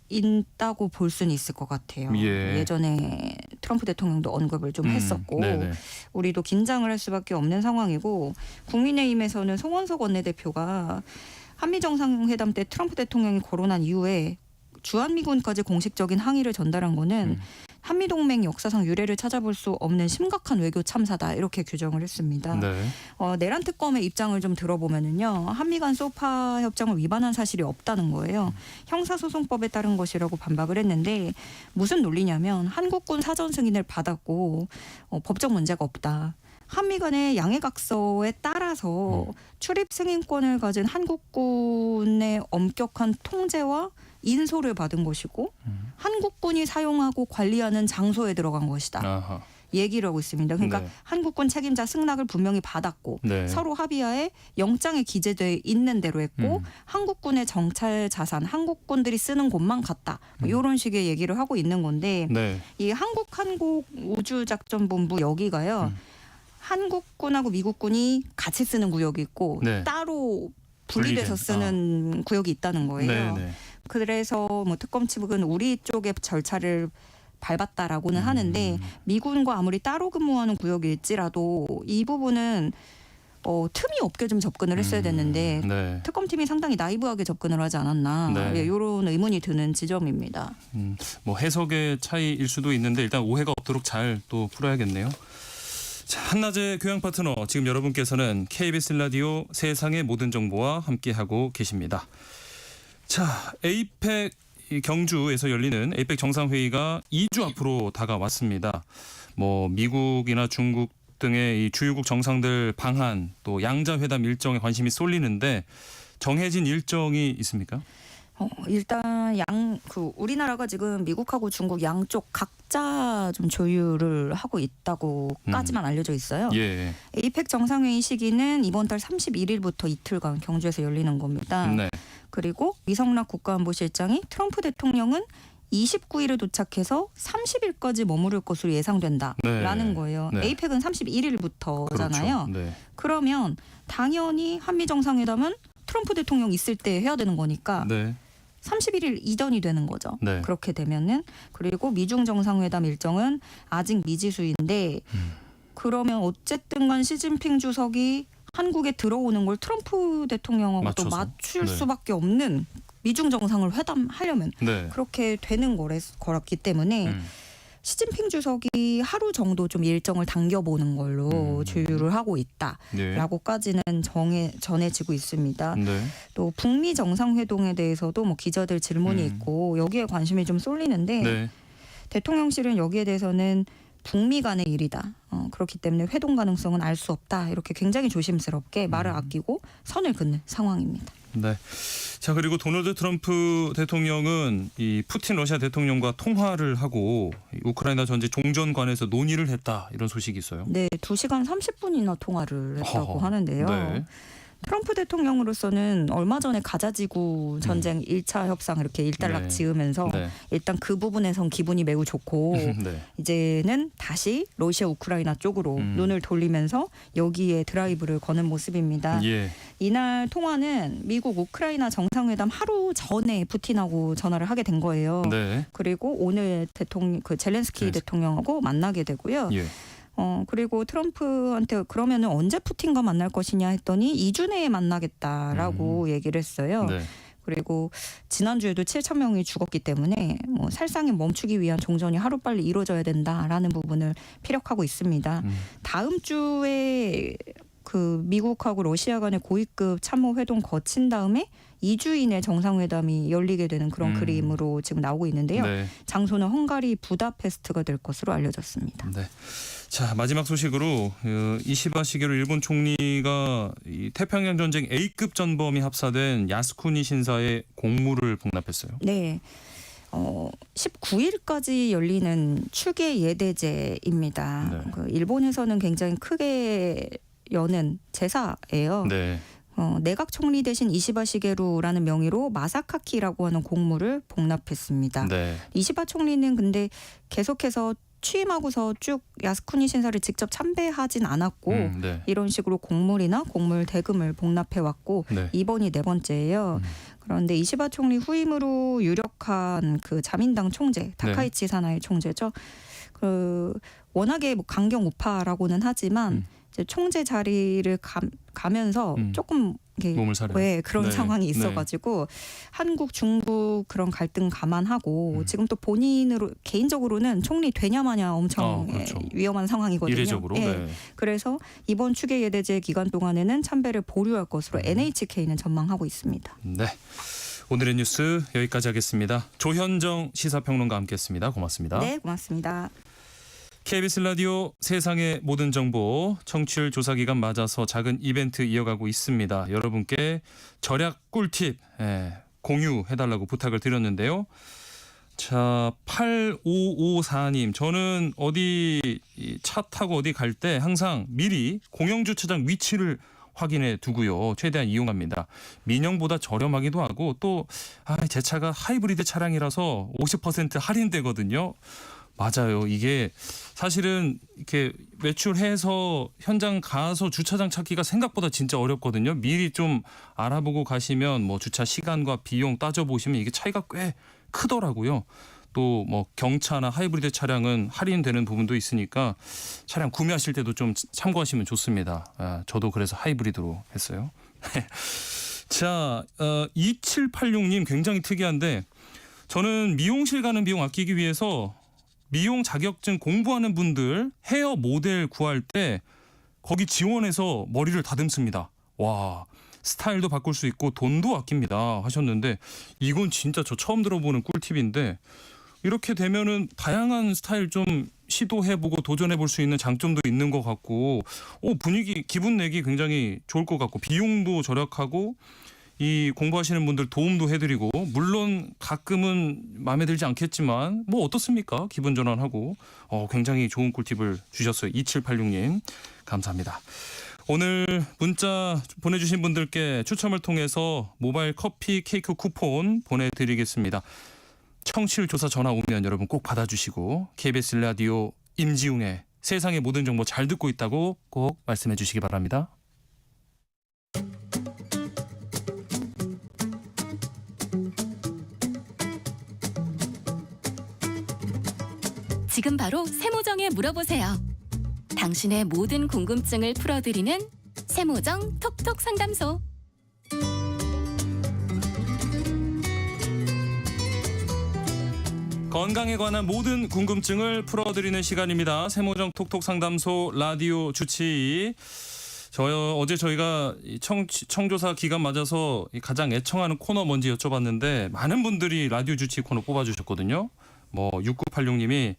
있다고 볼 수는 있을 것 같아요. 예. 예전에 트럼프 대통령도 언급을 좀 했었고 네네. 우리도 긴장을 할 수밖에 없는 상황이고 국민의힘에서는 송원석 원내대표가 한미정상회담 때 트럼프 대통령이 거론한 이후에 주한미군까지 공식적인 항의를 전달한 거는 한미동맹 역사상 유례를 찾아볼 수 없는 심각한 외교 참사다 이렇게 규정을 했습니다. 네. 내란 특검의 입장을 좀 들어보면은요, 한미 간 소파 협정을 위반한 사실이 없다는 거예요. 형사소송법에 따른 것이라고 반박을 했는데 무슨 논리냐면 한국군 사전 승인을 받았고 법적 문제가 없다. 한미 간의 양해각서에 따라서 출입 승인권을 가진 한국군의 엄격한 통제와 인소를 받은 것이고 한국군이 사용하고 관리하는 장소에 들어간 것이다. 아하. 얘기를 하고 있습니다. 그러니까 네. 한국군 책임자 승낙을 분명히 받았고 네. 서로 합의하에 영장에 기재돼 있는 대로 했고 한국군의 정찰 자산, 한국군들이 쓰는 곳만 갔다. 뭐 이런 식의 얘기를 하고 있는 건데 네. 이 한국우주작전본부 여기가요. 한국군하고 미국군이 같이 쓰는 구역이 있고 네. 따로 분리돼서 쓰는 구역이 있다는 거예요. 네. 그래서 뭐 특검 측은 우리 쪽의 절차를 밟았다라고는 하는데 미군과 아무리 따로 근무하는 구역일지라도 이 부분은 틈이 없게 좀 접근을 했어야 됐는데 네. 특검팀이 상당히 나이브하게 접근을 하지 않았나 네. 이런 의문이 드는 지점입니다. 뭐 해석의 차이일 수도 있는데 일단 오해가 없도록 잘 또 풀어야겠네요. 자, 한낮의 교양 파트너 지금 여러분께서는 KBS 라디오 세상의 모든 정보와 함께하고 계십니다. 자, 에이펙 경주에서 열리는 에이펙 정상회의가 2주 앞으로 다가왔습니다. 뭐 미국이나 중국 등의 이 주요국 정상들 방한 또 양자회담 일정에 관심이 쏠리는데 정해진 일정이 있습니까? 일단 우리나라가 지금 미국하고 중국 양쪽 각자 좀 조율을 하고 있다고까지만 알려져 있어요. 예. 에이펙 정상회의 시기는 이번 달 31일부터 이틀간 경주에서 열리는 겁니다. 네. 그리고 이성락 국가안보실장이 트럼프 대통령은 29일에 도착해서 30일까지 머무를 것으로 예상된다라는 네. 거예요. 네. 에이펙은 31일부터잖아요. 그렇죠. 네. 그러면 당연히 한미 정상회담은 트럼프 대통령 있을 때 해야 되는 거니까 네. 31일 이전이 되는 거죠. 네. 그렇게 되면은 그리고 미중 정상회담 일정은 아직 미지수인데 그러면 어쨌든 간 시진핑 주석이 한국에 들어오는 걸 트럼프 대통령하고 또 맞춰서. 맞출 네. 수밖에 없는 미중 정상을 회담하려면 네. 그렇게 되는 거였기 때문에 시진핑 주석이 하루 정도 좀 일정을 당겨보는 걸로 조율을 하고 있다라고까지는 전해지고 있습니다. 네. 또 북미 정상회동에 대해서도 뭐 기자들 질문이 있고 여기에 관심이 좀 쏠리는데 네. 대통령실은 여기에 대해서는 북미 간의 일이다. 그렇기 때문에 회동 가능성은 알 수 없다. 이렇게 굉장히 조심스럽게 말을 아끼고 선을 긋는 상황입니다. 네. 자, 그리고 도널드 트럼프 대통령은 이 푸틴 러시아 대통령과 통화를 하고 우크라이나 전쟁 종전 관해서 논의를 했다. 이런 소식이 있어요. 네, 2시간 30분이나 통화를 했다고 하는데요. 네. 트럼프 대통령으로서는 얼마 전에 가자지구 전쟁 1차 협상 이렇게 일단락 네. 지으면서 네. 일단 그 부분에선 기분이 매우 좋고 네. 이제는 다시 러시아 우크라이나 쪽으로 눈을 돌리면서 여기에 드라이브를 거는 모습입니다. 예. 이날 통화는 미국 우크라이나 정상회담 하루 전에 푸틴하고 전화를 하게 된 거예요. 네. 그리고 오늘 젤렌스키 대통령하고 만나게 되고요. 예. 그리고 트럼프한테 그러면은 언제 푸틴과 만날 것이냐 했더니 2주 내에 만나겠다라고 얘기를 했어요. 네. 그리고 지난주에도 7천 명이 죽었기 때문에 뭐 살상을 멈추기 위한 종전이 하루빨리 이루어져야 된다라는 부분을 피력하고 있습니다. 다음 주에 그 미국하고 러시아 간의 고위급 참모 회동 거친 다음에 2주 이내 정상회담이 열리게 되는 그런 그림으로 지금 나오고 있는데요. 네. 장소는 헝가리 부다페스트가 될 것으로 알려졌습니다. 네. 자, 마지막 소식으로 이시바 시게루 일본 총리가 이 태평양 전쟁 A급 전범이 합사된 야스쿠니 신사의 공물을 복납했어요. 네. 19일까지 열리는 추계 예대제입니다. 네. 그 일본에서는 굉장히 크게 여는 제사예요. 네. 내각 총리 대신 이시바 시게루라는 명의로 마사카키라고 하는 공물을 복납했습니다. 네. 이시바 총리는 근데 계속해서 취임하고서 쭉 야스쿠니 신사를 직접 참배하진 않았고 네. 이런 식으로 공물이나 공물 대금을 복납해왔고 네. 이번이 네 번째예요. 그런데 이시바 총리 후임으로 유력한 그 자민당 총재 다카이치 사나이 총재죠. 그 워낙에 뭐 강경 우파라고는 하지만 이제 총재 자리를 가면서 조금 몸을 사려. 네, 그런 네. 상황이 있어가지고 한국, 중국 그런 갈등 감안하고 지금 또 본인으로 개인적으로는 총리 되냐 마냐 엄청 그렇죠. 위험한 상황이거든요. 이례적으로. 예. 네. 그래서 이번 추계 예대제 기간 동안에는 참배를 보류할 것으로 NHK는 전망하고 있습니다. 네. 오늘의 뉴스 여기까지 하겠습니다. 조현정 시사평론가 함께했습니다. 고맙습니다. 네, 고맙습니다. KBS 라디오 세상의 모든 정보 청취율 조사 기간 맞아서 작은 이벤트 이어가고 있습니다. 여러분께 절약 꿀팁 공유해달라고 부탁을 드렸는데요. 자, 8554님. 저는 어디 차 타고 어디 갈 때 항상 미리 공영주차장 위치를 확인해 두고요. 최대한 이용합니다. 민영보다 저렴하기도 하고 또 제 차가 하이브리드 차량이라서 50% 할인되거든요. 맞아요. 이게 사실은 이렇게 외출해서 현장 가서 주차장 찾기가 생각보다 진짜 어렵거든요. 미리 좀 알아보고 가시면 뭐 주차 시간과 비용 따져보시면 이게 차이가 꽤 크더라고요. 또 뭐 경차나 하이브리드 차량은 할인되는 부분도 있으니까 차량 구매하실 때도 좀 참고하시면 좋습니다. 저도 그래서 하이브리드로 했어요. 자, 2786님 굉장히 특이한데 저는 미용실 가는 비용 아끼기 위해서 미용 자격증 공부하는 분들 헤어 모델 구할 때 거기 지원해서 머리를 다듬습니다. 와, 스타일도 바꿀 수 있고 돈도 아낍니다 하셨는데 이건 진짜 저 처음 들어보는 꿀팁인데 이렇게 되면은 다양한 스타일 좀 시도해보고 도전해볼 수 있는 장점도 있는 것 같고 분위기 기분 내기 굉장히 좋을 것 같고 비용도 절약하고 이 공부하시는 분들 도움도 해드리고 물론 가끔은 마음에 들지 않겠지만 뭐 어떻습니까? 기분 전환하고 굉장히 좋은 꿀팁을 주셨어요. 2786님 감사합니다. 오늘 문자 보내주신 분들께 추첨을 통해서 모바일 커피 케이크 쿠폰 보내드리겠습니다. 청취율 조사 전화 오면 여러분 꼭 받아주시고 KBS 라디오 임지웅의 세상의 모든 정보 잘 듣고 있다고 꼭 말씀해 주시기 바랍니다. 지금 바로 세모정에 물어보세요. 당신의 모든 궁금증을 풀어드리는 세모정 톡톡 상담소. 건강에 관한 모든 궁금증을 풀어드리는 시간입니다. 세모정 톡톡 상담소 라디오 주치. 어제 저희가 청조사 기간 맞아서 가장 애청하는 코너 뭔지 여쭤봤는데 많은 분들이 라디오 주치 코너 뽑아주셨거든요. 6986님이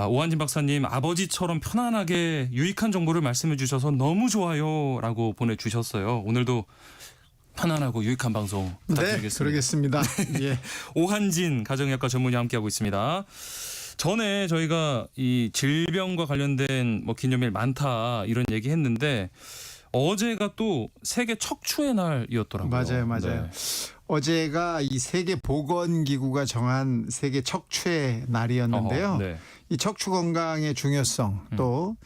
오한진 박사님 아버지처럼 편안하게 유익한 정보를 말씀해 주셔서 너무 좋아요 라고 보내주셨어요. 오늘도 편안하고 유익한 방송 부탁드리겠습니다. 네, 그러겠습니다. 예. 오한진 가정의학과 전문의 함께하고 있습니다. 전에 저희가 이 질병과 관련된 기념일 많다 이런 얘기 했는데 어제가 또 세계 척추의 날이었더라고요. 맞아요. 네. 어제가 이 세계 보건기구가 정한 세계 척추의 날이었는데요. 네. 이 척추 건강의 중요성 또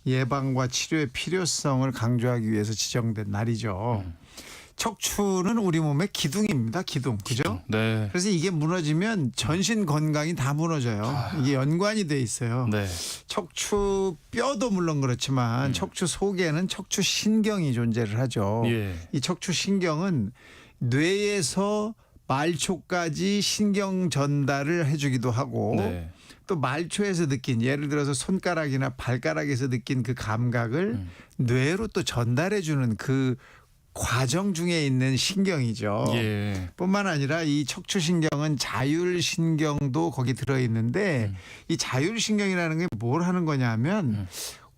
예방과 치료의 필요성을 강조하기 위해서 지정된 날이죠. 척추는 우리 몸의 기둥입니다. 기둥. 그죠? 네. 그래서 이게 무너지면 전신 건강이 다 무너져요. 이게 연관이 돼 있어요. 네. 척추 뼈도 물론 그렇지만 척추 속에는 척추 신경이 존재를 하죠. 예. 이 척추 신경은 뇌에서 말초까지 신경 전달을 해주기도 하고 네. 또 말초에서 느낀 예를 들어서 손가락이나 발가락에서 느낀 그 감각을 뇌로 또 전달해주는 그 과정 중에 있는 신경이죠. 예. 뿐만 아니라 이 척추신경은 자율신경도 거기 들어있는데 이 자율신경이라는 게 뭘 하는 거냐면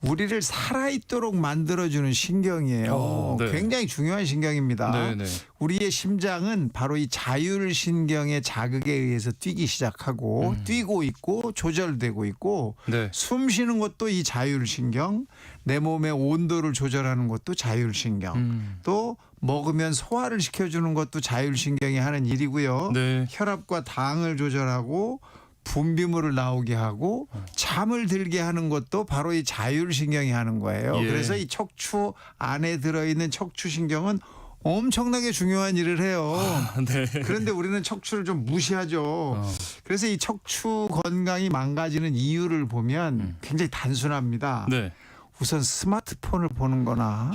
우리를 살아있도록 만들어주는 신경이에요. 네. 굉장히 중요한 신경입니다. 네네. 우리의 심장은 바로 이 자율신경의 자극에 의해서 뛰기 시작하고 뛰고 있고 조절되고 있고 네. 숨 쉬는 것도 이 자율신경, 내 몸의 온도를 조절하는 것도 자율신경, 또 먹으면 소화를 시켜주는 것도 자율신경이 하는 일이고요. 네. 혈압과 당을 조절하고 분비물을 나오게 하고 잠을 들게 하는 것도 바로 이 자율신경이 하는 거예요. 예. 그래서 이 척추 안에 들어있는 척추신경은 엄청나게 중요한 일을 해요. 네. 그런데 우리는 척추를 좀 무시하죠. 그래서 이 척추 건강이 망가지는 이유를 보면 굉장히 단순합니다. 네. 우선 스마트폰을 보는 거나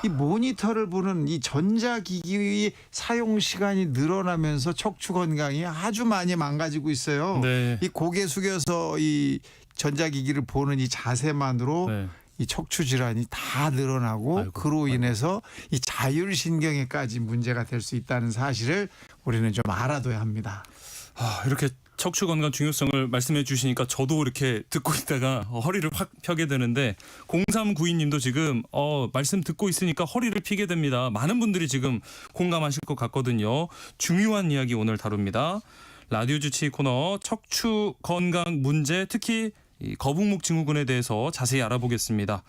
이 모니터를 보는 이 전자기기의 사용 시간이 늘어나면서 척추 건강이 아주 많이 망가지고 있어요. 네. 이 고개 숙여서 이 전자기기를 보는 이 자세만으로 네. 이 척추 질환이 다 늘어나고 그로 인해서 이 자율신경에까지 문제가 될 수 있다는 사실을 우리는 좀 알아둬야 합니다. 이렇게 척추 건강 중요성을 말씀해 주시니까 저도 이렇게 듣고 있다가 허리를 확 펴게 되는데 0392님도 지금 말씀 듣고 있으니까 허리를 피게 됩니다. 많은 분들이 지금 공감하실 것 같거든요. 중요한 이야기 오늘 다룹니다. 라디오 주치 코너 척추 건강 문제, 특히 이 거북목 증후군에 대해서 자세히 알아보겠습니다.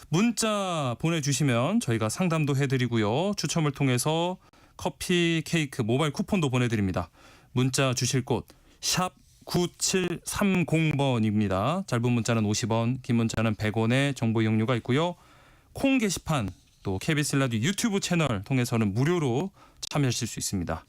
문자 보내주시면 저희가 상담도 해드리고요. 추첨을 통해서 커피, 케이크, 모바일 쿠폰도 보내드립니다. 문자 주실 곳 샵 9730번입니다. 짧은 문자는 50원, 긴 문자는 100원의 정보 이용료가 있고요. 콩 게시판 또 KBS 라디오 유튜브 채널 통해서는 무료로 참여하실 수 있습니다.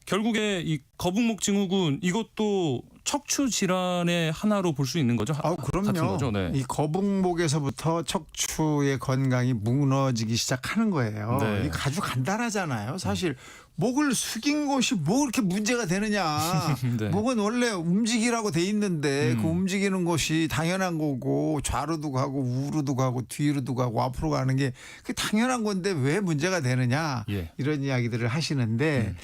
결국에 이 거북목 증후군 이것도 척추 질환의 하나로 볼 수 있는 거죠? 그럼요. 같은 거죠? 네. 이 거북목에서부터 척추의 건강이 무너지기 시작하는 거예요. 네. 이게 아주 간단하잖아요. 사실 목을 숙인 것이 뭐 그렇게 문제가 되느냐. 네. 목은 원래 움직이라고 돼 있는데 그 움직이는 것이 당연한 거고 좌로도 가고 우로도 가고 뒤로도 가고 앞으로 가는 게 그게 당연한 건데 왜 문제가 되느냐. 예. 이런 이야기들을 하시는데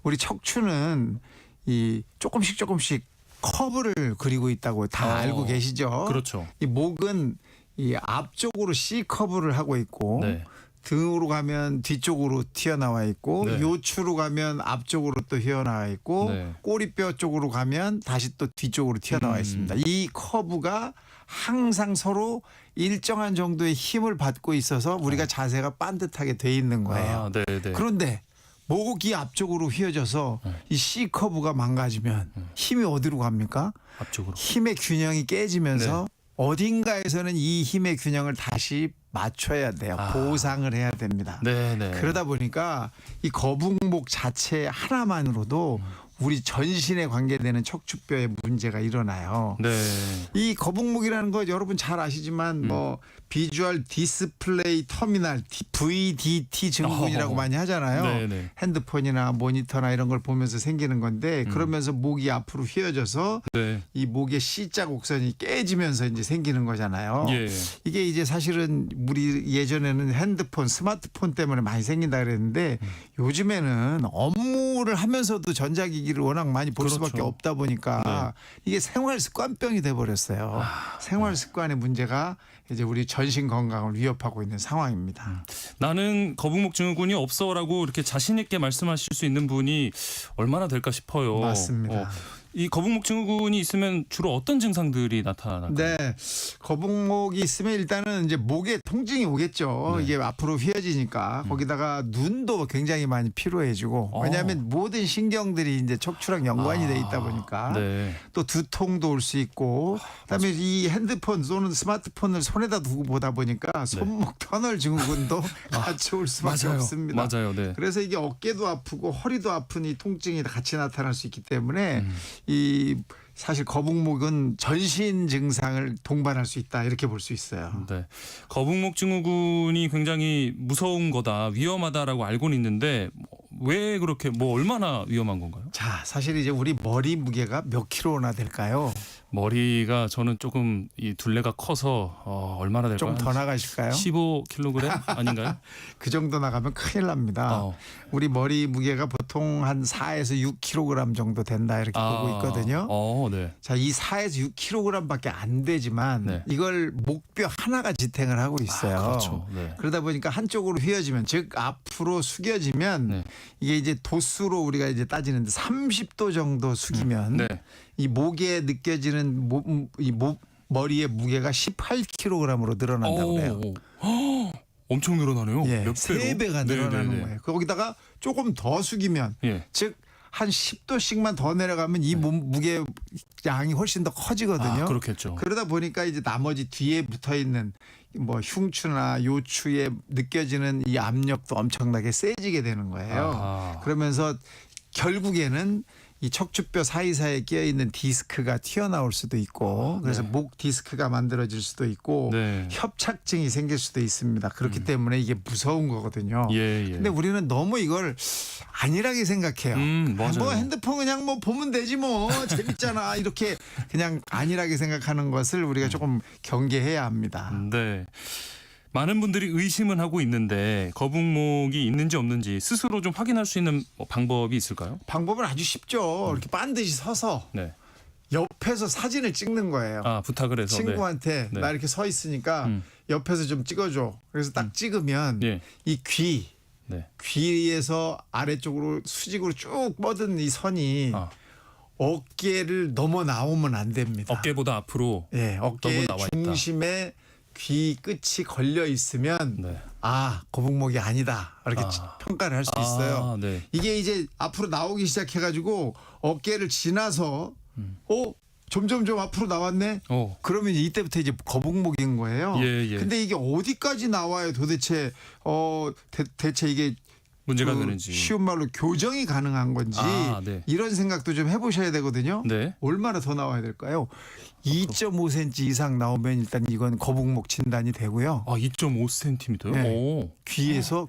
우리 척추는 이 조금씩 커브를 그리고 있다고 다 알고 계시죠? 그렇죠. 이 목은 이 앞쪽으로 C 커브를 하고 있고 네. 등으로 가면 뒤쪽으로 튀어나와 있고 네. 요추로 가면 앞쪽으로 또 튀어나와 있고 네. 꼬리뼈 쪽으로 가면 다시 또 뒤쪽으로 튀어나와 있습니다. 이 커브가 항상 서로 일정한 정도의 힘을 받고 있어서 우리가 자세가 반듯하게 돼 있는 거예요. 네. 그런데 목이 앞쪽으로 휘어져서 이 C 커브가 망가지면 힘이 어디로 갑니까? 앞쪽으로. 힘의 균형이 깨지면서 어딘가에서는 이 힘의 균형을 다시 맞춰야 돼요. 보상을 해야 됩니다. 네. 그러다 보니까 이 거북목 자체 하나만으로도 우리 전신에 관계되는 척추뼈에 문제가 일어나요. 네. 이 거북목이라는 거 여러분 잘 아시지만 뭐 비주얼 디스플레이 터미널 VDT 증후군이라고 많이 하잖아요. 네네. 핸드폰이나 모니터나 이런 걸 보면서 생기는 건데 그러면서 목이 앞으로 휘어져서 네. 이 목의 C자 곡선이 깨지면서 이제 생기는 거잖아요. 예. 이게 이제 사실은 우리 예전에는 핸드폰, 스마트폰 때문에 많이 생긴다 그랬는데 요즘에는 업무를 하면서도 전자기기를 워낙 많이 볼 그렇죠. 수밖에 없다 보니까 이게 생활 습관병이 돼 버렸어요. 생활 습관의 문제가 이제 우리 전신 건강을 위협하고 있는 상황입니다. 나는 거북목 증후군이 없어라고 이렇게 자신 있게 말씀하실 수 있는 분이 얼마나 될까 싶어요. 맞습니다. 이 거북목 증후군이 있으면 주로 어떤 증상들이 나타날까요? 네, 거북목이 있으면 일단은 이제 목에 통증이 오겠죠. 네. 이게 앞으로 휘어지니까 거기다가 눈도 굉장히 많이 피로해지고 왜냐하면 모든 신경들이 이제 척추랑 연관이 돼 있다 보니까 네. 또 두통도 올 수 있고 그다음에 이 핸드폰 또는 스마트폰을 손에다 두고 보다 보니까 손목 터널 증후군도 같이 올 수밖에 없습니다. 맞아요. 네. 그래서 이게 어깨도 아프고 허리도 아픈 이 통증이 같이 나타날 수 있기 때문에 이 사실 거북목은 전신 증상을 동반할 수 있다 이렇게 볼 수 있어요. 네. 거북목 증후군이 굉장히 무서운 거다, 위험하다라고 알고는 있는데 왜 그렇게 얼마나 위험한 건가요? 자, 사실 이제 우리 머리 무게가 몇 킬로나 될까요? 머리가 저는 조금 이 둘레가 커서 얼마나 될까요? 좀 더 나가실까요? 15kg 아닌가요? 그 정도 나가면 큰일 납니다. 우리 머리 무게가 보통 한 4에서 6kg 정도 된다 이렇게 보고 있거든요. 네. 자, 이 4에서 6kg밖에 안 되지만 이걸 목뼈 하나가 지탱을 하고 있어요. 그렇죠. 네. 그러다 보니까 한쪽으로 휘어지면 즉 앞으로 숙여지면 이게 이제 도수로 우리가 이제 따지는데 30도 정도 숙이면 이 목에 느껴지는 머리의 무게가 18kg으로 늘어난다고 그래요. 엄청 늘어나네요. 몇 배로? 3배가 늘어나는 거예요. 거기다가 조금 더 숙이면 즉 한 10도씩만 더 내려가면 이 몸 무게 양이 훨씬 더 커지거든요. 그렇겠죠. 그러다 보니까 이제 나머지 뒤에 붙어 있는 흉추나 요추에 느껴지는 이 압력도 엄청나게 세지게 되는 거예요. 그러면서 결국에는 이 척추뼈 사이사이에 끼어 있는 디스크가 튀어나올 수도 있고 그래서 목 디스크가 만들어질 수도 있고 협착증이 생길 수도 있습니다. 그렇기 때문에 이게 무서운 거거든요. 근데 우리는 너무 이걸 안일하게 생각해요. 뭐 핸드폰 그냥 보면 되지 재밌잖아 이렇게 그냥 안일하게 생각하는 것을 우리가 조금 경계해야 합니다. 네. 많은 분들이 의심은 하고 있는데 거북목이 있는지 없는지 스스로 좀 확인할 수 있는 방법이 있을까요? 방법은 아주 쉽죠. 이렇게 반드시 서서 옆에서 사진을 찍는 거예요. 부탁을 해서 친구한테 나 이렇게 서 있으니까 옆에서 좀 찍어줘. 그래서 딱 찍으면 이 귀에서 아래쪽으로 수직으로 쭉 뻗은 이 선이 어깨를 넘어 나오면 안 됩니다. 어깨보다 앞으로 예, 어깨 나와 있다. 중심에 귀 끝이 걸려 있으면 네. 거북목이 아니다 이렇게 평가를 할 수 있어요. 네. 이게 이제 앞으로 나오기 시작해가지고 어깨를 지나서 점점 앞으로 나왔네. 그러면 이때부터 이제 거북목인 거예요. 예. 근데 이게 어디까지 나와요? 도대체 대체 이게 문제가 되는지. 쉬운 말로 교정이 가능한 건지 네. 이런 생각도 좀 해보셔야 되거든요. 네. 얼마나 더 나와야 될까요? 2.5cm 이상 나오면 일단 이건 거북목 진단이 되고요. 2.5cm요? 네.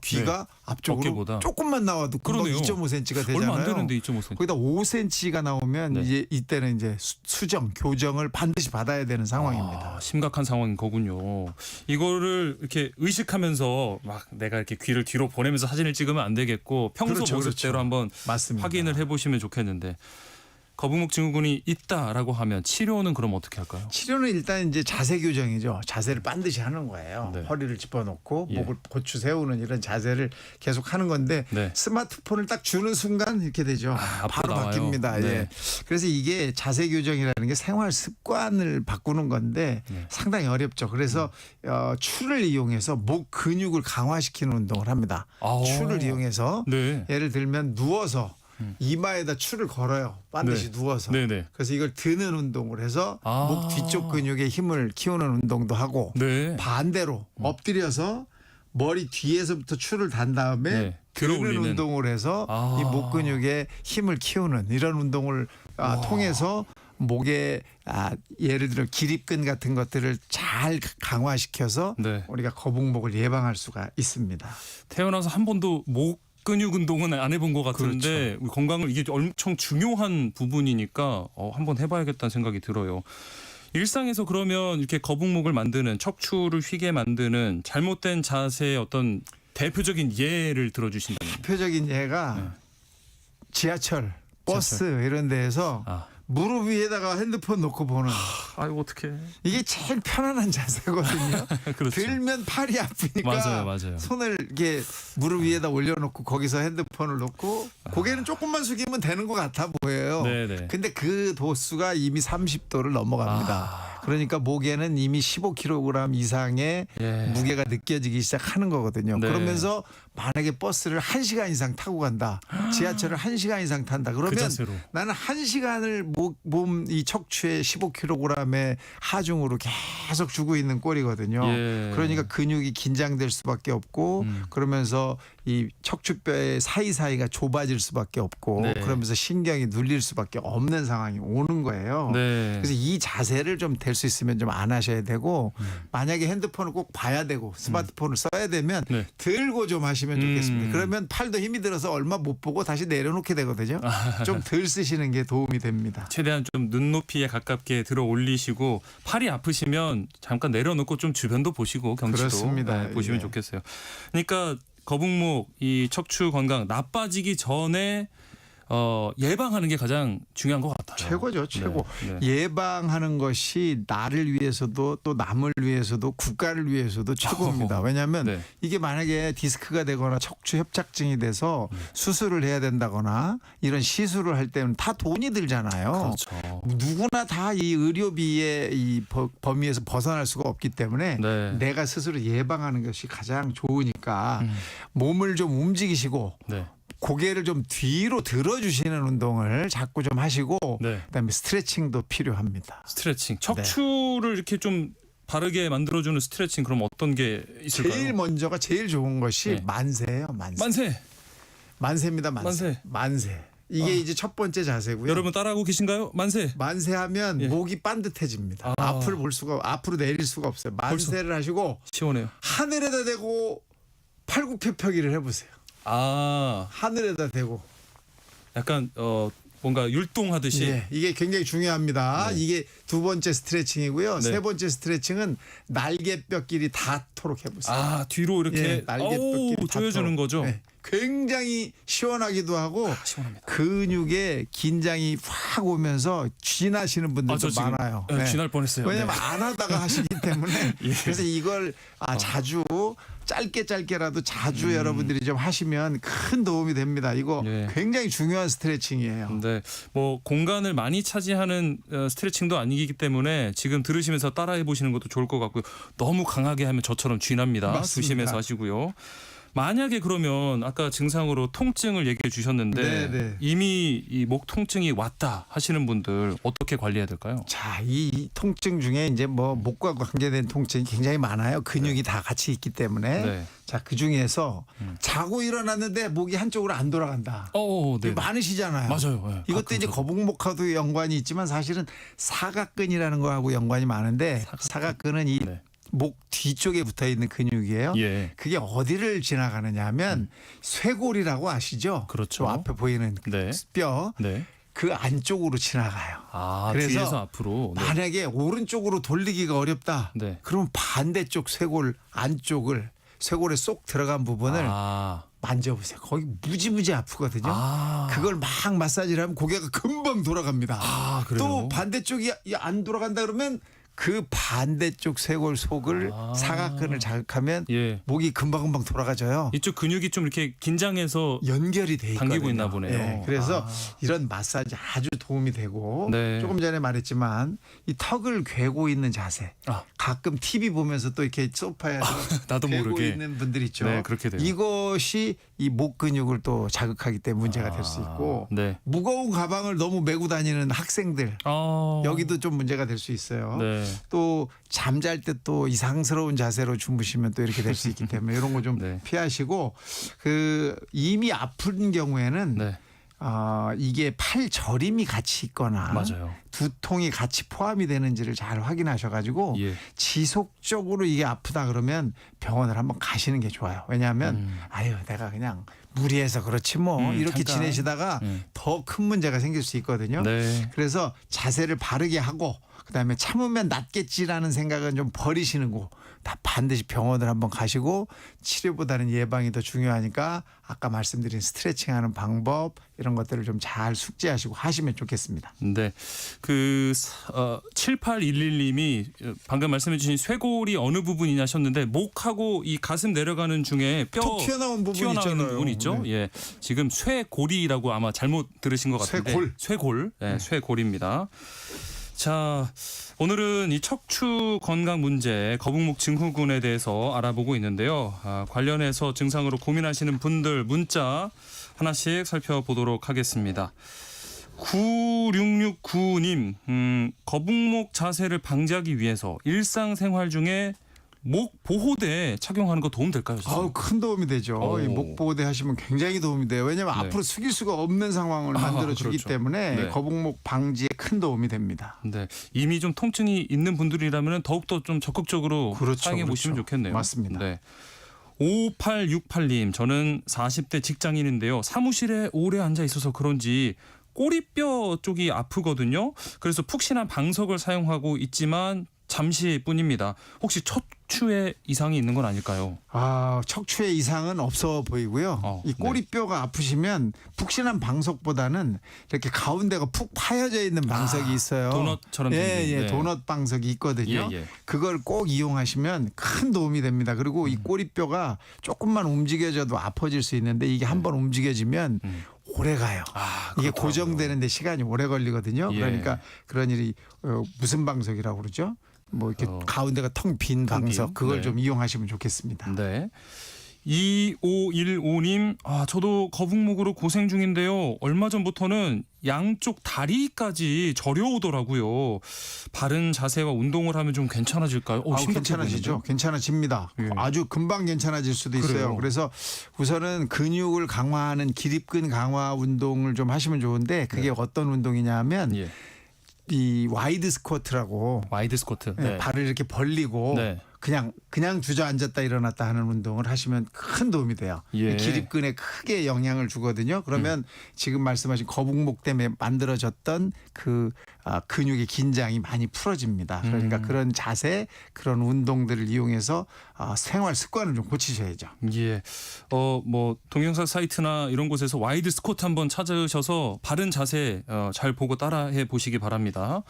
귀가 앞쪽으로 어깨보다. 조금만 나와도 금방 그러네요. 2.5cm가 되잖아요. 얼마 안 되는데 2.5cm. 거기다 5cm가 나오면 네. 이때는 이제 수정, 교정을 반드시 받아야 되는 상황입니다. 심각한 상황인 거군요. 이거를 이렇게 의식하면서 막 내가 이렇게 귀를 뒤로 보내면서 사진을 찍으면 안 되겠고 평소 그렇죠, 모습대로 그렇죠. 한번 맞습니다. 확인을 해보시면 좋겠는데 거북목 증후군이 있다라고 하면 치료는 그럼 어떻게 할까요? 치료는 일단 이제 자세 교정이죠. 자세를 반드시 하는 거예요. 네. 허리를 짚어놓고 예. 목을 고추 세우는 이런 자세를 계속 하는 건데 네. 스마트폰을 딱 주는 순간 이렇게 되죠. 바로 나와요. 바뀝니다. 네. 예. 그래서 이게 자세 교정이라는 게 생활 습관을 바꾸는 건데 네. 상당히 어렵죠. 그래서 추를 이용해서 목 근육을 강화시키는 운동을 합니다. 추를 이용해서 네. 예를 들면 누워서 이마에다 추를 걸어요. 반드시 네. 누워서. 네네. 그래서 이걸 드는 운동을 해서 목 뒤쪽 근육에 힘을 키우는 운동도 하고 네. 반대로 엎드려서 머리 뒤에서부터 추를 단 다음에 네. 드는 들어올리는. 운동을 해서 이 목 근육에 힘을 키우는 이런 운동을 통해서 목에 예를 들어 기립근 같은 것들을 잘 강화시켜서 네. 우리가 거북목을 예방할 수가 있습니다. 태어나서 한 번도 목 근육 운동은 안 해본 것 같은데 우리 건강을 이게 엄청 중요한 부분이니까 한번 해봐야겠다는 생각이 들어요. 일상에서 그러면 이렇게 거북목을 만드는 척추를 휘게 만드는 잘못된 자세의 어떤 대표적인 예를 들어주신다면 대표적인 예가 지하철, 버스 이런 데에서 무릎 위에다가 핸드폰 놓고 보는. 아이고 어떡해. 이게 제일 편안한 자세거든요. 그렇죠. 들면 팔이 아프니까 맞아요. 손을 이렇게 무릎 위에다 올려놓고 거기서 핸드폰을 놓고 고개는 조금만 숙이면 되는 것 같아 보여요. 네네. 근데 그 도수가 이미 30도를 넘어갑니다. 그러니까 목에는 이미 15kg 이상의 무게가 느껴지기 시작하는 거거든요. 네. 그러면서 만약에 버스를 1시간 이상 타고 간다. 지하철을 1시간 이상 탄다. 그러면 자세로. 나는 1시간을 몸 이 척추에 15kg의 하중으로 계속 주고 있는 꼴이거든요. 예. 그러니까 근육이 긴장될 수밖에 없고 그러면서 이 척추뼈의 사이사이가 좁아질 수밖에 없고 네. 그러면서 신경이 눌릴 수밖에 없는 상황이 오는 거예요. 네. 그래서 이 자세를 좀 될 수 있으면 좀 안 하셔야 되고 만약에 핸드폰을 꼭 봐야 되고 스마트폰을 써야 되면 네. 들고 좀 하시면 좋겠습니다. 그러면 팔도 힘이 들어서 얼마 못 보고 다시 내려놓게 되거든요. 좀 덜 쓰시는 게 도움이 됩니다. 최대한 좀 눈높이에 가깝게 들어 올리시고 팔이 아프시면 잠깐 내려놓고 좀 주변도 보시고 경치도 그렇습니다. 보시면 예. 좋겠어요. 그러니까 거북목 이 척추 건강 나빠지기 전에 예방하는 게 가장 중요한 것 같아요. 최고죠, 최고. 네. 예방하는 것이 나를 위해서도 또 남을 위해서도 국가를 위해서도 최고입니다. 왜냐하면 네. 이게 만약에 디스크가 되거나 척추 협착증이 돼서 수술을 해야 된다거나 이런 시술을 할 때는 다 돈이 들잖아요. 그렇죠. 누구나 다 이 의료비의 이 범위에서 벗어날 수가 없기 때문에 네. 내가 스스로 예방하는 것이 가장 좋으니까 몸을 좀 움직이시고 네. 고개를 좀 뒤로 들어주시는 운동을 자꾸 좀 하시고 네. 그다음에 스트레칭도 필요합니다. 스트레칭. 척추를 이렇게 좀 바르게 만들어주는 스트레칭 그럼 어떤 게 있을까요? 제일 먼저가 제일 좋은 것이 네. 만세예요. 만세입니다. 만세. 이게 이제 첫 번째 자세고요. 여러분 따라하고 계신가요? 만세. 만세하면 예. 목이 반듯해집니다. 앞으로 내릴 수가 없어요. 만세를 하시고 시원해요. 하늘에다 대고 팔굽혀펴기를 해보세요. 하늘에다 대고 약간 뭔가 율동하듯이. 예, 이게 굉장히 중요합니다. 네. 이게 두 번째 스트레칭이고요. 네. 세 번째 스트레칭은 날개뼈끼리 닿도록 해보세요. 뒤로 이렇게 날개뼈끼리 조여주는 닿도록. 거죠. 네. 굉장히 시원하기도 하고 시원합니다. 근육에 긴장이 확 오면서 쥐나시는 분들도 지금, 많아요. 쥐날 뻔했어요. 왜냐면 안 하다가 하시기 때문에 예. 그래서 이걸 자주 짧게라도 자주 여러분들이 좀 하시면 큰 도움이 됩니다. 이거 예. 굉장히 중요한 스트레칭이에요. 네, 뭐 공간을 많이 차지하는 스트레칭도 아니기 때문에 지금 들으시면서 따라해 보시는 것도 좋을 것 같고요. 너무 강하게 하면 저처럼 쥐납니다. 맞습니다. 조심해서 하시고요. 만약에 그러면 아까 증상으로 통증을 얘기해 주셨는데 네. 이미 이 목 통증이 왔다 하시는 분들 어떻게 관리해야 될까요? 자, 이 통증 중에 이제 뭐 목과 관계된 통증이 굉장히 많아요. 근육이 다 같이 있기 때문에. 네. 자, 그 중에서 자고 일어났는데 목이 한쪽으로 안 돌아간다. 네. 많으시잖아요. 맞아요. 네. 이것도 이제 거북목하고도 연관이 있지만 사실은 사각근이라는 거하고 연관이 많은데 사각근은 이 목 뒤쪽에 붙어 있는 근육이에요. 예. 그게 어디를 지나가느냐 하면 쇄골이라고 아시죠? 그렇죠. 저 앞에 보이는 네. 뼈. 네. 그 안쪽으로 지나가요. 그래서 뒤에서 앞으로. 네. 만약에 오른쪽으로 돌리기가 어렵다. 네. 그럼 반대쪽 쇄골 안쪽을 쇄골에 쏙 들어간 부분을 만져보세요. 거기 무지무지 아프거든요. 그걸 막 마사지를 하면 고개가 금방 돌아갑니다. 그래요? 또 반대쪽이 안 돌아간다 그러면 그 반대쪽 쇄골 속을 사각근을 자극하면 목이 금방금방 돌아가져요. 이쪽 근육이 좀 이렇게 긴장해서 연결이 돼 있거든요. 당기고 있나 보네요. 네, 그래서 이런 마사지 아주 도움이 되고 네. 조금 전에 말했지만 이 턱을 괴고 있는 자세. 가끔 TV 보면서 또 이렇게 소파에서 나도 괴고 모르게 있는 분들 있죠. 네, 그렇게 돼요. 이것이 이 목 근육을 또 자극하기 때문에 문제가 될 수 있고 네. 무거운 가방을 너무 메고 다니는 학생들 여기도 좀 문제가 될 수 있어요. 네. 또 잠잘 때 또 이상스러운 자세로 주무시면 또 이렇게 될 수 있기 때문에 이런 거 좀 피하시고 그 이미 아픈 경우에는 이게 팔 저림이 같이 있거나 맞아요. 두통이 같이 포함이 되는지를 잘 확인하셔가지고 지속적으로 이게 아프다 그러면 병원을 한번 가시는 게 좋아요. 왜냐하면 아유 내가 그냥 무리해서 그렇지 뭐 이렇게 잠깐. 지내시다가 더 큰 문제가 생길 수 있거든요. 네. 그래서 자세를 바르게 하고 그다음에 참으면 낫겠지라는 생각은 좀 버리시는 거. 다 반드시 병원을 한번 가시고 치료보다는 예방이 더 중요하니까 아까 말씀드린 스트레칭하는 방법 이런 것들을 좀 잘 숙지하시고 하시면 좋겠습니다. 네. 그 7811님이 방금 말씀해 주신 쇄골이 어느 부분이냐 하셨는데 목하고 이 가슴 내려가는 중에 뼈 톡 튀어나온 부분 있잖아요. 부분 있죠. 네. 예. 지금 쇄골이라고 아마 잘못 들으신 것 같은데 쇄골. 네, 쇄골입니다. 자, 오늘은 이 척추 건강 문제, 거북목 증후군에 대해서 알아보고 있는데요. 관련해서 증상으로 고민하시는 분들 문자 하나씩 살펴보도록 하겠습니다. 9669님, 거북목 자세를 방지하기 위해서 일상생활 중에 목 보호대 착용하는 거 도움 될까요? 큰 도움이 되죠. 이 목 보호대 하시면 굉장히 도움이 돼요. 왜냐하면 앞으로 숙일 수가 없는 상황을 만들어 주기 그렇죠. 때문에 네. 거북목 방지에 큰 도움이 됩니다. 네, 이미 좀 통증이 있는 분들이라면 더욱더 좀 적극적으로 사용해 보시면 좋겠네요. 맞습니다. 네. 5868님, 저는 40대 직장인인데요. 사무실에 오래 앉아 있어서 그런지 꼬리뼈 쪽이 아프거든요. 그래서 푹신한 방석을 사용하고 있지만 잠시뿐입니다. 혹시 척추에 이상이 있는 건 아닐까요? 척추에 이상은 없어 보이고요. 이 꼬리뼈가 아프시면 푹신한 방석보다는 이렇게 가운데가 푹 파여져 있는 방석이 있어요. 도넛처럼 생긴. 네. 도넛 방석이 있거든요. 예. 그걸 꼭 이용하시면 큰 도움이 됩니다. 그리고 이 꼬리뼈가 조금만 움직여져도 아파질 수 있는데 이게 한번 움직여지면 오래 가요. 이게 고정되는데 시간이 오래 걸리거든요. 그러니까 그런 일이 무슨 방석이라고 그러죠? 뭐 이렇게 가운데가 텅 빈 방석 그걸 좀 이용하시면 좋겠습니다. 네. 2515님, 저도 거북목으로 고생 중인데요. 얼마 전부터는 양쪽 다리까지 저려오더라고요. 바른 자세와 운동을 하면 좀 괜찮아질까요? 괜찮아지죠. 괜찮아집니다. 아주 금방 괜찮아질 수도 있어요. 그래요. 그래서 우선은 근육을 강화하는 기립근 강화 운동을 좀 하시면 좋은데 그게 어떤 운동이냐 하면 이 와이드 스쿼트라고 와이드 스쿼트. 발을 이렇게 벌리고 그냥 주저앉았다 일어났다 하는 운동을 하시면 큰 도움이 돼요. 기립근에 크게 영향을 주거든요. 그러면 지금 말씀하신 거북목 때문에 만들어졌던 그 근육의 긴장이 많이 풀어집니다. 그러니까 그런 자세, 그런 운동들을 이용해서 생활 습관을 좀 고치셔야죠. 예. 뭐 동영상 사이트나 이런 곳에서 와이드 스쿼트 한번 찾으셔서 바른 자세 잘 보고 따라해 보시기 바랍니다.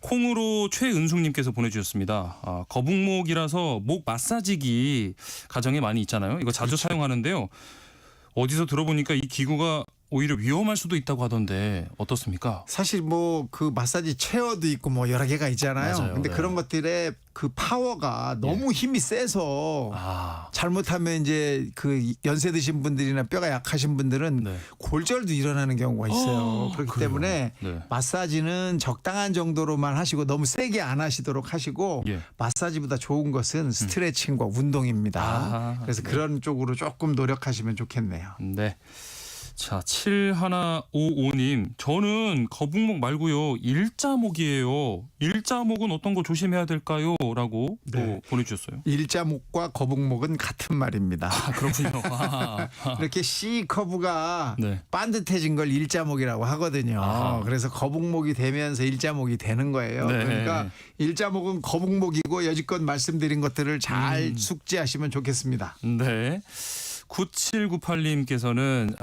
콩으로 최은숙님께서 보내주셨습니다. 거북목이라서 목 마사지기 가정에 많이 있잖아요. 이거 자주 사용하는데요. 어디서 들어보니까 이 기구가 오히려 위험할 수도 있다고 하던데 어떻습니까? 사실 뭐 그 마사지 체어도 있고 뭐 여러 개가 있잖아요. 맞아요. 근데 네. 그런 것들의 그 파워가 너무 힘이 세서 잘못하면 이제 그 연세 드신 분들이나 뼈가 약하신 분들은 골절도 일어나는 경우가 있어요. 그렇기 그래요? 때문에 네. 마사지는 적당한 정도로만 하시고 너무 세게 안 하시도록 하시고 예. 마사지보다 좋은 것은 스트레칭과 운동입니다. 그래서 그런 쪽으로 조금 노력하시면 좋겠네요. 네. 자, 7155님. 저는 거북목 말고요. 일자목이에요. 일자목은 어떤 거 조심해야 될까요? 라고 또 보내주셨어요. 일자목과 거북목은 같은 말입니다. 그렇군요. 이렇게 C 커브가 반듯해진 걸 일자목이라고 하거든요. 그래서 거북목이 되면서 일자목이 되는 거예요. 네. 그러니까 일자목은 거북목이고 여지껏 말씀드린 것들을 잘 숙지하시면 좋겠습니다. 네. 9798님께서는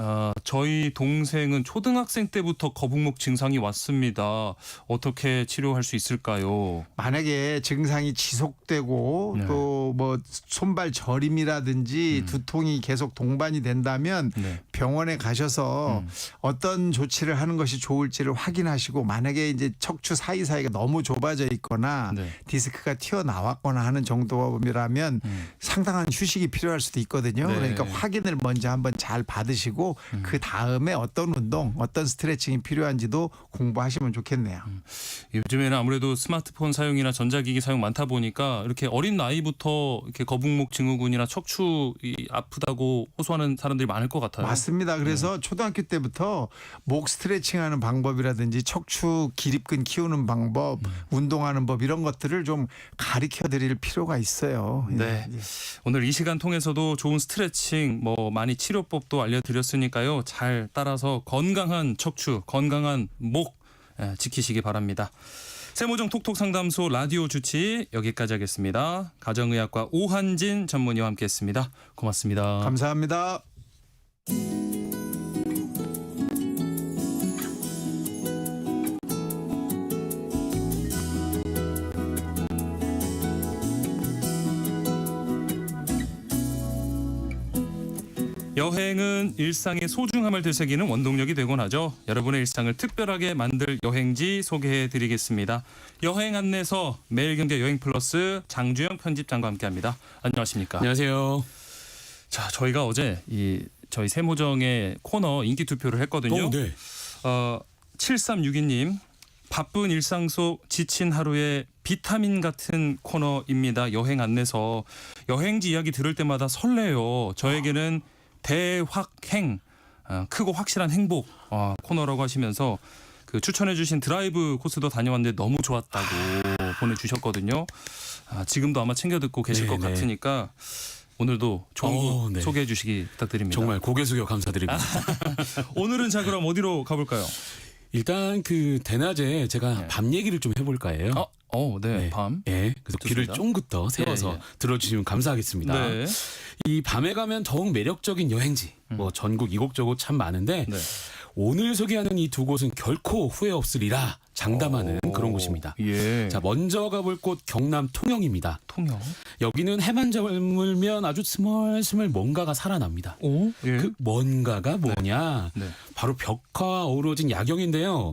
저희 동생은 초등학생 때부터 거북목 증상이 왔습니다. 어떻게 치료할 수 있을까요? 만약에 증상이 지속되고 또 뭐 손발 저림이라든지 두통이 계속 동반이 된다면 병원에 가셔서 어떤 조치를 하는 것이 좋을지를 확인하시고 만약에 이제 척추 사이사이가 너무 좁아져 있거나 디스크가 튀어나왔거나 하는 정도라면 상당한 휴식이 필요할 수도 있거든요. 그러니까 확인을 먼저 한번 잘 받으시고 그 다음에 어떤 운동, 어떤 스트레칭이 필요한지도 공부하시면 좋겠네요. 요즘에는 아무래도 스마트폰 사용이나 전자기기 사용 많다 보니까 이렇게 어린 나이부터 이렇게 거북목 증후군이나 척추 아프다고 호소하는 사람들이 많을 것 같아요. 맞습니다. 그래서 초등학교 때부터 목 스트레칭하는 방법이라든지 척추 기립근 키우는 방법, 운동하는 법 이런 것들을 좀 가르쳐 드릴 필요가 있어요. 네. 오늘 이 시간 통해서도 좋은 스트레칭, 뭐 많이 치료법도 알려드렸으니까요. 잘 따라서 건강한 척추, 건강한 목 지키시기 바랍니다. 세모정 톡톡 상담소 라디오 주치 여기까지 하겠습니다. 가정의학과 오한진 전문의와 함께했습니다. 고맙습니다. 감사합니다. 여행은 일상의 소중함을 되새기는 원동력이 되곤 하죠. 여러분의 일상을 특별하게 만들 여행지 소개해드리겠습니다. 여행 안내서 매일경제 여행플러스 장주영 편집장과 함께합니다. 안녕하십니까? 안녕하세요. 자, 저희가 어제 저희 세모정의 코너 인기 투표를 했거든요. 7362님 바쁜 일상 속 지친 하루의 비타민 같은 코너입니다. 여행 안내서 여행지 이야기 들을 때마다 설레요. 저에게는 대확행 크고 확실한 행복 코너라고 하시면서 그 추천해주신 드라이브 코스도 다녀왔는데 너무 좋았다고 보내주셨거든요. 지금도 아마 챙겨 듣고 계실 것 같으니까 오늘도 좋은 곳 소개해 주시기 부탁드립니다. 정말 고개 숙여 감사드립니다. 오늘은 자 그럼 어디로 가볼까요? 일단 그 대낮에 제가 밤 얘기를 좀 해볼까 해요. 밤. 네, 그래서 귀를 쫑긋 더 세워서 들어주시면 감사하겠습니다. 이 밤에 가면 더욱 매력적인 여행지, 뭐 전국 이곳저곳 참 많은데 오늘 소개하는 이 두 곳은 결코 후회 없으리라 장담하는 그런 곳입니다. 자, 먼저 가볼 곳 경남 통영입니다. 통영. 여기는 해만 저물면 아주 스멀스멀 뭔가가 살아납니다. 그 뭔가가 뭐냐? 바로 벽화와 어우러진 야경인데요.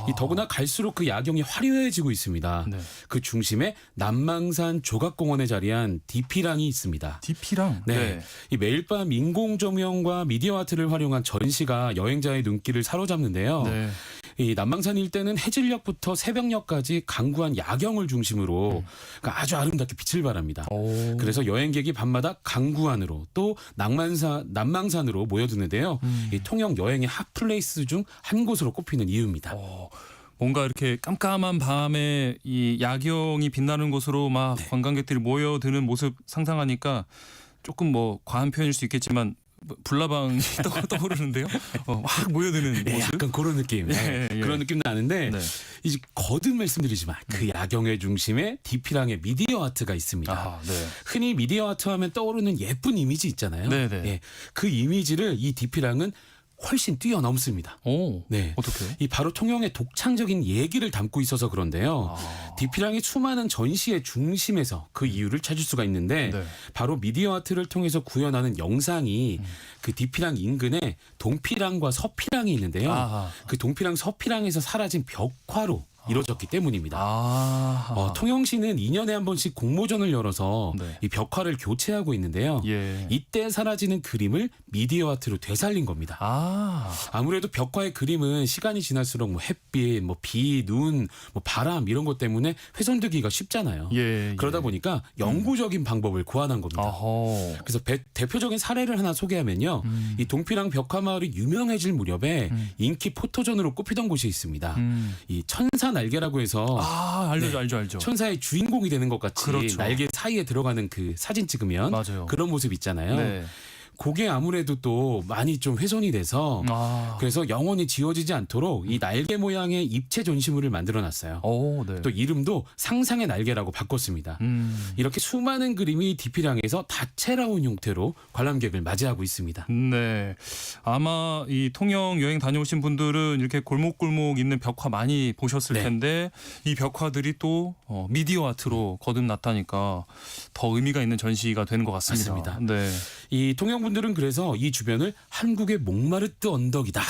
이 더구나 갈수록 그 야경이 화려해지고 있습니다. 그 중심에 남망산 조각공원에 자리한 디피랑이 있습니다. 디피랑? 네. 이 매일 밤 인공 조명과 미디어 아트를 활용한 전시가 여행자의 눈길을 사로잡는데요. 이 남망산 일대는 해질녘부터 새벽녘까지 강구한 야경을 중심으로 그러니까 아주 아름답게 빛을 발합니다. 그래서 여행객이 밤마다 강구안으로 또 남망산으로 모여드는데요. 이 통영 여행의 핫플레이스 중 한 곳으로 꼽히는 이유입니다. 뭔가 이렇게 깜깜한 밤에 이 야경이 빛나는 곳으로 막 관광객들이 모여드는 모습 상상하니까 조금 뭐 과한 표현일 수 있겠지만 불나방이 떠오르는데요. 막 모여드는 네, 모습. 약간 그런 느낌. 예, 예. 그런 느낌 나는데 네. 이제 거듭 말씀드리지만 그 야경의 중심에 디피랑의 미디어 아트가 있습니다. 아, 네. 흔히 미디어 아트 하면 떠오르는 예쁜 이미지 있잖아요. 네, 네. 예, 그 이미지를 이 디피랑은 훨씬 뛰어넘습니다. 오, 네. 어떻게? 이 바로 통영의 독창적인 얘기를 담고 있어서 그런데요. 아. 디피랑이 수많은 전시의 중심에서 그 이유를 찾을 수가 있는데 네. 바로 미디어 아트를 통해서 구현하는 영상이 그 디피랑 인근에 동피랑과 서피랑이 있는데요. 아하. 그 동피랑 서피랑에서 사라진 벽화로 이루어졌기 때문입니다. 아. 통영시는 2년에 한 번씩 공모전을 열어서 네. 이 벽화를 교체하고 있는데요. 예. 이때 사라지는 그림을 미디어 아트로 되살린 겁니다. 아무래도 벽화의 그림은 시간이 지날수록 뭐 햇빛, 뭐 비, 눈, 뭐 바람 이런 것 때문에 훼손되기가 쉽잖아요. 예, 그러다 예. 보니까 영구적인 방법을 고안한 겁니다. 어허. 그래서 대표적인 사례를 하나 소개하면요. 이 동피랑 벽화 마을이 유명해질 무렵에 인기 포토전으로 꼽히던 곳이 있습니다. 이 천사 날개라고 해서 알죠. 천사의 주인공이 되는 것 같이 그렇죠. 날개 사이에 들어가는 그 사진 찍으면 맞아요. 그런 모습 있잖아요. 네. 그게 아무래도 또 많이 좀 훼손이 돼서 그래서 영원히 지워지지 않도록 이 날개 모양의 입체 전시물을 만들어놨어요. 오, 네. 또 이름도 상상의 날개라고 바꿨습니다. 이렇게 수많은 그림이 디피랑에서 다채로운 형태로 관람객을 맞이하고 있습니다. 네. 아마 이 통영 여행 다녀오신 분들은 이렇게 골목골목 있는 벽화 많이 보셨을 네. 텐데 이 벽화들이 또 미디어 아트로 거듭 났다니까 더 의미가 있는 전시가 되는 것 같습니다. 맞습니다. 네. 이 통영 분들은 그래서 이 주변을 한국의 몽마르트 언덕이다.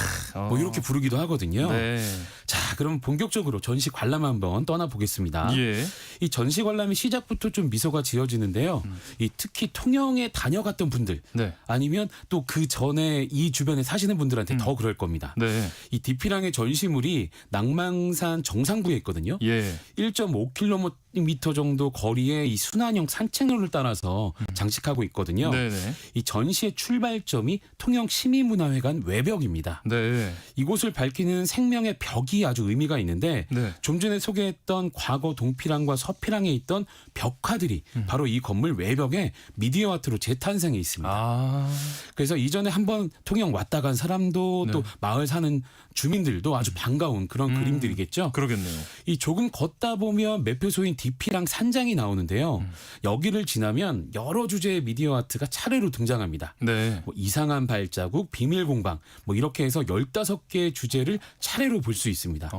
뭐 이렇게 부르기도 하거든요. 네. 자, 그럼 본격적으로 전시 관람 한번 떠나보겠습니다. 예. 이 전시 관람이 시작부터 좀 미소가 지어지는데요. 이 특히 통영에 다녀갔던 분들 네. 아니면 또 그 전에 이 주변에 사시는 분들한테 더 그럴 겁니다. 네. 이 디피랑의 전시물이 낭망산 정상부에 있거든요. 예. 1.5km 정도 거리에 이 순환형 산책로를 따라서 장식하고 있거든요. 네네. 이 전시의 출발점이 통영 시민문화회관 외벽입니다. 네. 이곳을 밝히는 생명의 벽이 아주 의미가 있는데 네. 좀 전에 소개했던 과거 동피랑과 서피랑에 있던 벽화들이 바로 이 건물 외벽에 미디어 아트로 재탄생해 있습니다. 그래서 이전에 한번 통영 왔다 간 사람도 또 마을 사는 주민들도 아주 반가운 그런 그림들이겠죠. 그러겠네요. 이 조금 걷다 보면 매표소인 디피랑 산장이 나오는데요. 여기를 지나면 여러 주제의 미디어 아트가 차례로 등장합니다. 네. 뭐 이상한 발자국, 비밀 공방 뭐 이렇게 해서 15개의 주제를 차례로 볼 수 있습니다.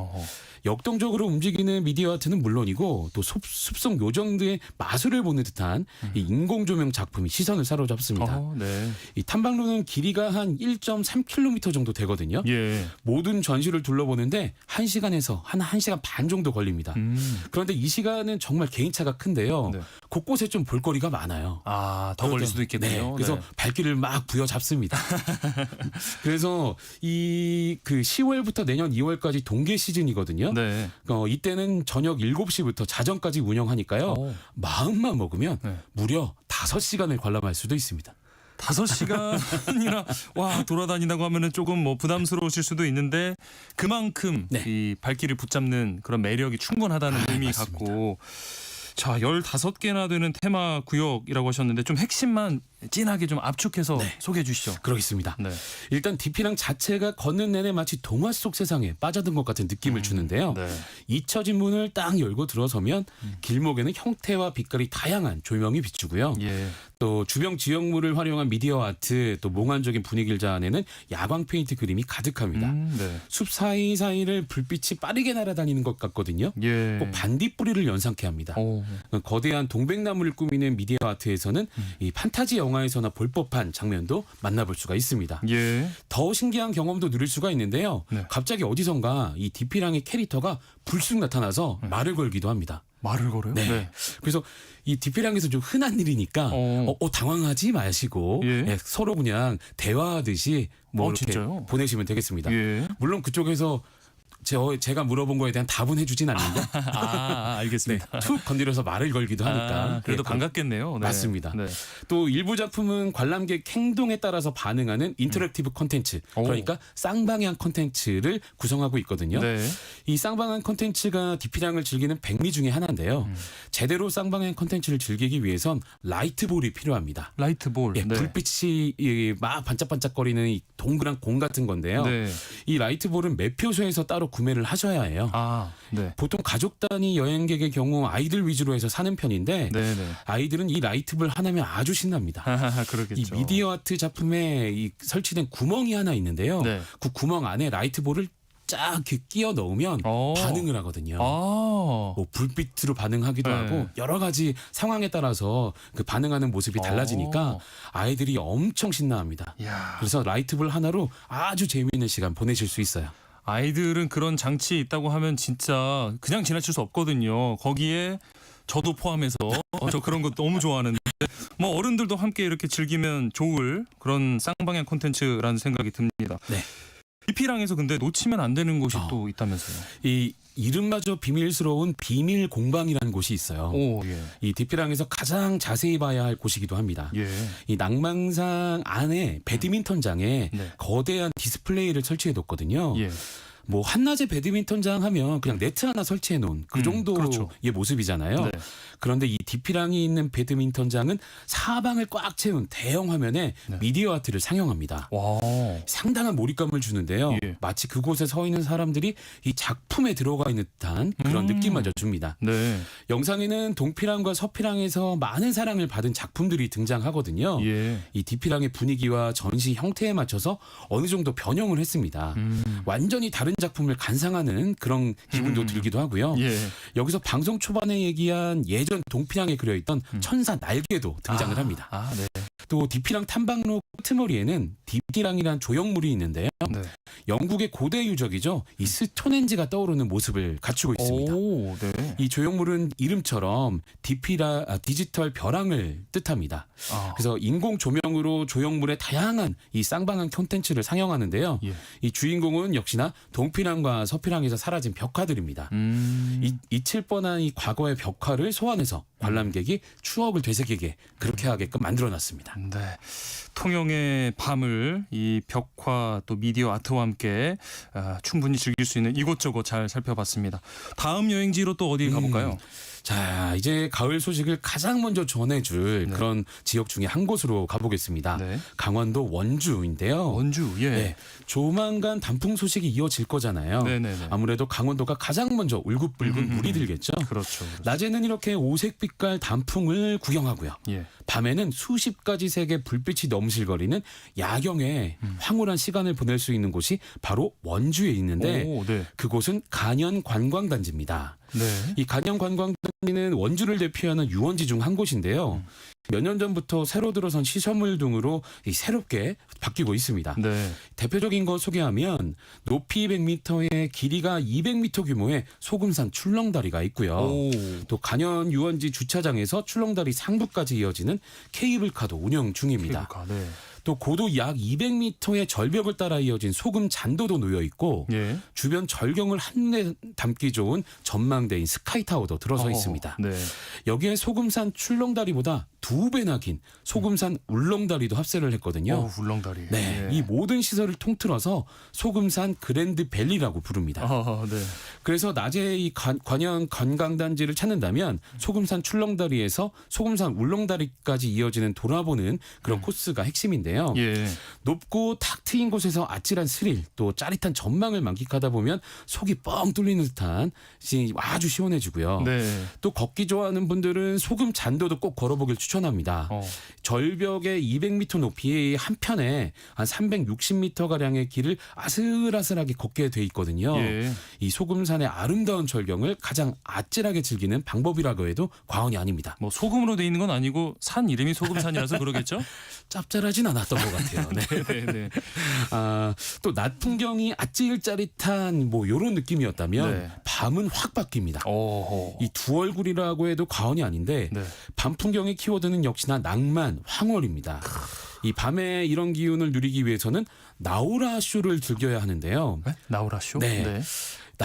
역동적으로 움직이는 미디어 아트는 물론이고 또 숲속 요정들의 마술을 보는 듯한 이 인공 조명 작품이 시선을 사로잡습니다. 네. 이 탐방로는 길이가 한 1.3km 정도 되거든요. 예. 모든 전시를 둘러보는데 1시간에서 한 1시간 반 정도 걸립니다. 그런데 이 시간은 정말 개인차가 큰데요. 네. 곳곳에 좀 볼거리가 많아요. 더 걸릴 수도 있겠네요. 네, 그래서 네. 발길을 막 부여잡습니다. 그래서 이 그 10월부터 내년 2월까지 동계 시즌이거든요. 네. 이때는 저녁 7시부터 자정까지 운영하니까요. 마음만 먹으면 네. 무려 5시간을 관람할 수도 있습니다. 5시간이나 와 돌아다닌다고 하면은 조금 뭐 부담스러우실 수도 있는데 그만큼 이 발길을 붙잡는 그런 매력이 충분하다는 의미 맞습니다. 갖고 자 15개나 되는 테마 구역이라고 하셨는데 좀 핵심만 진하게 좀 압축해서 소개해 주시죠. 그러겠습니다. 네. 일단 디피랑 자체가 걷는 내내 마치 동화 속 세상에 빠져든 것 같은 느낌을 주는데요. 네. 잊혀진 문을 딱 열고 들어서면 길목에는 형태와 빛깔이 다양한 조명이 비추고요. 예. 또 주변 지역물을 활용한 미디어 아트, 또 몽환적인 분위기를 자아내는 야광 페인트 그림이 가득합니다. 네. 숲 사이사이를 불빛이 빠르게 날아다니는 것 같거든요. 예. 꼭 반딧불이를 연상케 합니다. 거대한 동백나무를 꾸미는 미디어 아트에서는 이 판타지 영화에서나 볼 법한 장면도 만나볼 수가 있습니다. 예. 더 신기한 경험도 누릴 수가 있는데요. 네. 갑자기 어디선가 이 디피랑의 캐릭터가 불쑥 나타나서 말을 걸기도 합니다. 말을 걸어요? 네. 그래서 이 디피랑에서 좀 흔한 일이니까 당황하지 마시고 예. 서로 그냥 대화하듯이 뭐 이렇게 진짜요? 보내시면 되겠습니다. 예. 물론 그쪽에서 제가 물어본 거에 대한 답은 해주진 않는데 알겠습니다. 네, 툭 건드려서 말을 걸기도 하니까 그래도 네, 반갑겠네요. 네. 맞습니다. 네. 또 일부 작품은 관람객 행동에 따라서 반응하는 인터랙티브 콘텐츠, 그러니까 쌍방향 콘텐츠를 구성하고 있거든요. 네. 이 쌍방향 콘텐츠가 디피랑을 즐기는 백미 중에 하나인데요. 제대로 쌍방향 콘텐츠를 즐기기 위해선 라이트볼이 필요합니다. 라이트볼. 예, 네. 불빛이 막 반짝반짝거리는 이 동그란 공 같은 건데요. 네. 이 라이트볼은 매표소에서 따로 구매를 하셔야 해요. 네. 보통 가족 단위 여행객의 경우 아이들 위주로 해서 사는 편인데 네. 아이들은 이 라이트볼 하나면 아주 신납니다. 그러겠죠. 이 미디어 아트 작품에 이 설치된 구멍이 하나 있는데요. 네. 그 구멍 안에 라이트볼을 쫙 이렇게 끼워 넣으면 반응을 하거든요. 뭐 불빛으로 반응하기도 네. 하고 여러 가지 상황에 따라서 그 반응하는 모습이 달라지니까 아이들이 엄청 신나합니다. 그래서 라이트볼 하나로 아주 재미있는 시간 보내실 수 있어요. 아이들은 그런 장치 있다고 하면 진짜 그냥 지나칠 수 없거든요. 거기에 저도 포함해서 저 그런 거 너무 좋아하는데 뭐 어른들도 함께 이렇게 즐기면 좋을 그런 쌍방향 콘텐츠라는 생각이 듭니다. 네. 디피랑에서 근데 놓치면 안 되는 곳이 또 있다면서요. 이 이름마저 비밀스러운 비밀 공방이라는 곳이 있어요. 이 디피랑에서 가장 자세히 봐야 할 곳이기도 합니다. 이 낭만상 안에 배드민턴장에 거대한 디스플레이를 설치해뒀거든요. 뭐 한낮에 배드민턴장 하면 그냥 네트 하나 설치해 놓은 그 정도의 그렇죠. 모습이잖아요. 그런데 이 디피랑이 있는 배드민턴장은 사방을 꽉 채운 대형 화면에 미디어 아트를 상영합니다. 상당한 몰입감을 주는데요. 마치 그곳에 서 있는 사람들이 이 작품에 들어가 있는 듯한 그런 느낌마저 줍니다. 영상에는 동피랑과 서피랑에서 많은 사랑을 받은 작품들이 등장하거든요. 이 디피랑의 분위기와 전시 형태에 맞춰서 어느 정도 변형을 했습니다. 완전히 다른 작품을 감상하는 그런 기분도 들기도 하고요. 여기서 방송 초반에 얘기한 예전 동피랑에 그려있던 천사 날개도 등장을 합니다. 또 디피랑 탐방로 끄트머리에는 디피랑이란 조형물이 있는데요. 영국의 고대 유적이죠. 이 스톤헨지가 떠오르는 모습을 갖추고 있습니다. 이 조형물은 이름처럼 디지털 벼랑을 뜻합니다. 그래서 인공 조명으로 조형물의 다양한 이 쌍방향 콘텐츠를 상영하는데요. 이 주인공은 역시나 동피랑과 서피랑에서 사라진 벽화들입니다. 잊힐 뻔한 이 과거의 벽화를 소환해서 관람객이 추억을 되새기게 그렇게 하게끔 만들어놨습니다. 네. 통영의 밤을 이 벽화 또 미디어 아트와 함께 충분히 즐길 수 있는 이곳저곳 잘 살펴봤습니다. 다음 여행지로 또 어디 가볼까요? 자, 이제 가을 소식을 가장 먼저 전해줄 그런 지역 중에 한 곳으로 가보겠습니다. 강원도 원주인데요. 원주, 조만간 단풍 소식이 이어질 거잖아요. 아무래도 강원도가 가장 먼저 울긋불긋 물이 들겠죠. 그렇죠. 낮에는 이렇게 오색빛깔 단풍을 구경하고요. 밤에는 수십 가지 색의 불빛이 넘실거리는 야경에 황홀한 시간을 보낼 수 있는 곳이 바로 원주에 있는데 그곳은 간현 관광단지입니다. 이 간현 관광단지는 원주를 대표하는 유원지 중 한 곳인데요. 몇 년 전부터 새로 들어선 시설물 등으로 새롭게 바뀌고 있습니다. 대표적인 거 소개하면 높이 100m에 길이가 200m 규모의 소금산 출렁다리가 있고요. 또 간현 유원지 주차장에서 출렁다리 상부까지 이어지는 케이블카도 운영 중입니다. 또 고도 약 200m의 절벽을 따라 이어진 소금 잔도도 놓여 있고 주변 절경을 한눈에 담기 좋은 전망대인 스카이타워도 들어서 있습니다. 여기에 소금산 출렁다리보다 2배나 긴 소금산 울렁다리도 합세를 했거든요. 울렁다리. 이 모든 시설을 통틀어서 소금산 그랜드 밸리라고 부릅니다. 그래서 낮에 이 관현 관광단지를 찾는다면 소금산 출렁다리에서 소금산 울렁다리까지 이어지는 돌아보는 그런 코스가 핵심인데요. 높고 탁 트인 곳에서 아찔한 스릴 또 짜릿한 전망을 만끽하다 보면 속이 뻥 뚫리는 듯한 아주 시원해지고요. 또 걷기 좋아하는 분들은 소금 잔도도 꼭 걸어보길 추천합니다. 절벽의 200m 높이의 한편에 한 360m가량의 길을 아슬아슬하게 걷게 돼 있거든요. 이 소금산의 아름다운 절경을 가장 아찔하게 즐기는 방법이라고 해도 과언이 아닙니다. 뭐 소금으로 돼 있는 건 아니고 산 이름이 소금산이라서 그러겠죠? 짭짤하진 않았던 것 같아요. 또 낮 풍경이 아찔 짜릿한 뭐 이런 느낌이었다면 밤은 확 바뀝니다. 이 두 얼굴이라고 해도 과언이 아닌데 밤 풍경의 키워드는 역시나 낭만, 황홀입니다. 이 밤에 이런 기운을 누리기 위해서는 나우라 쇼를 즐겨야 하는데요. 나우라 쇼?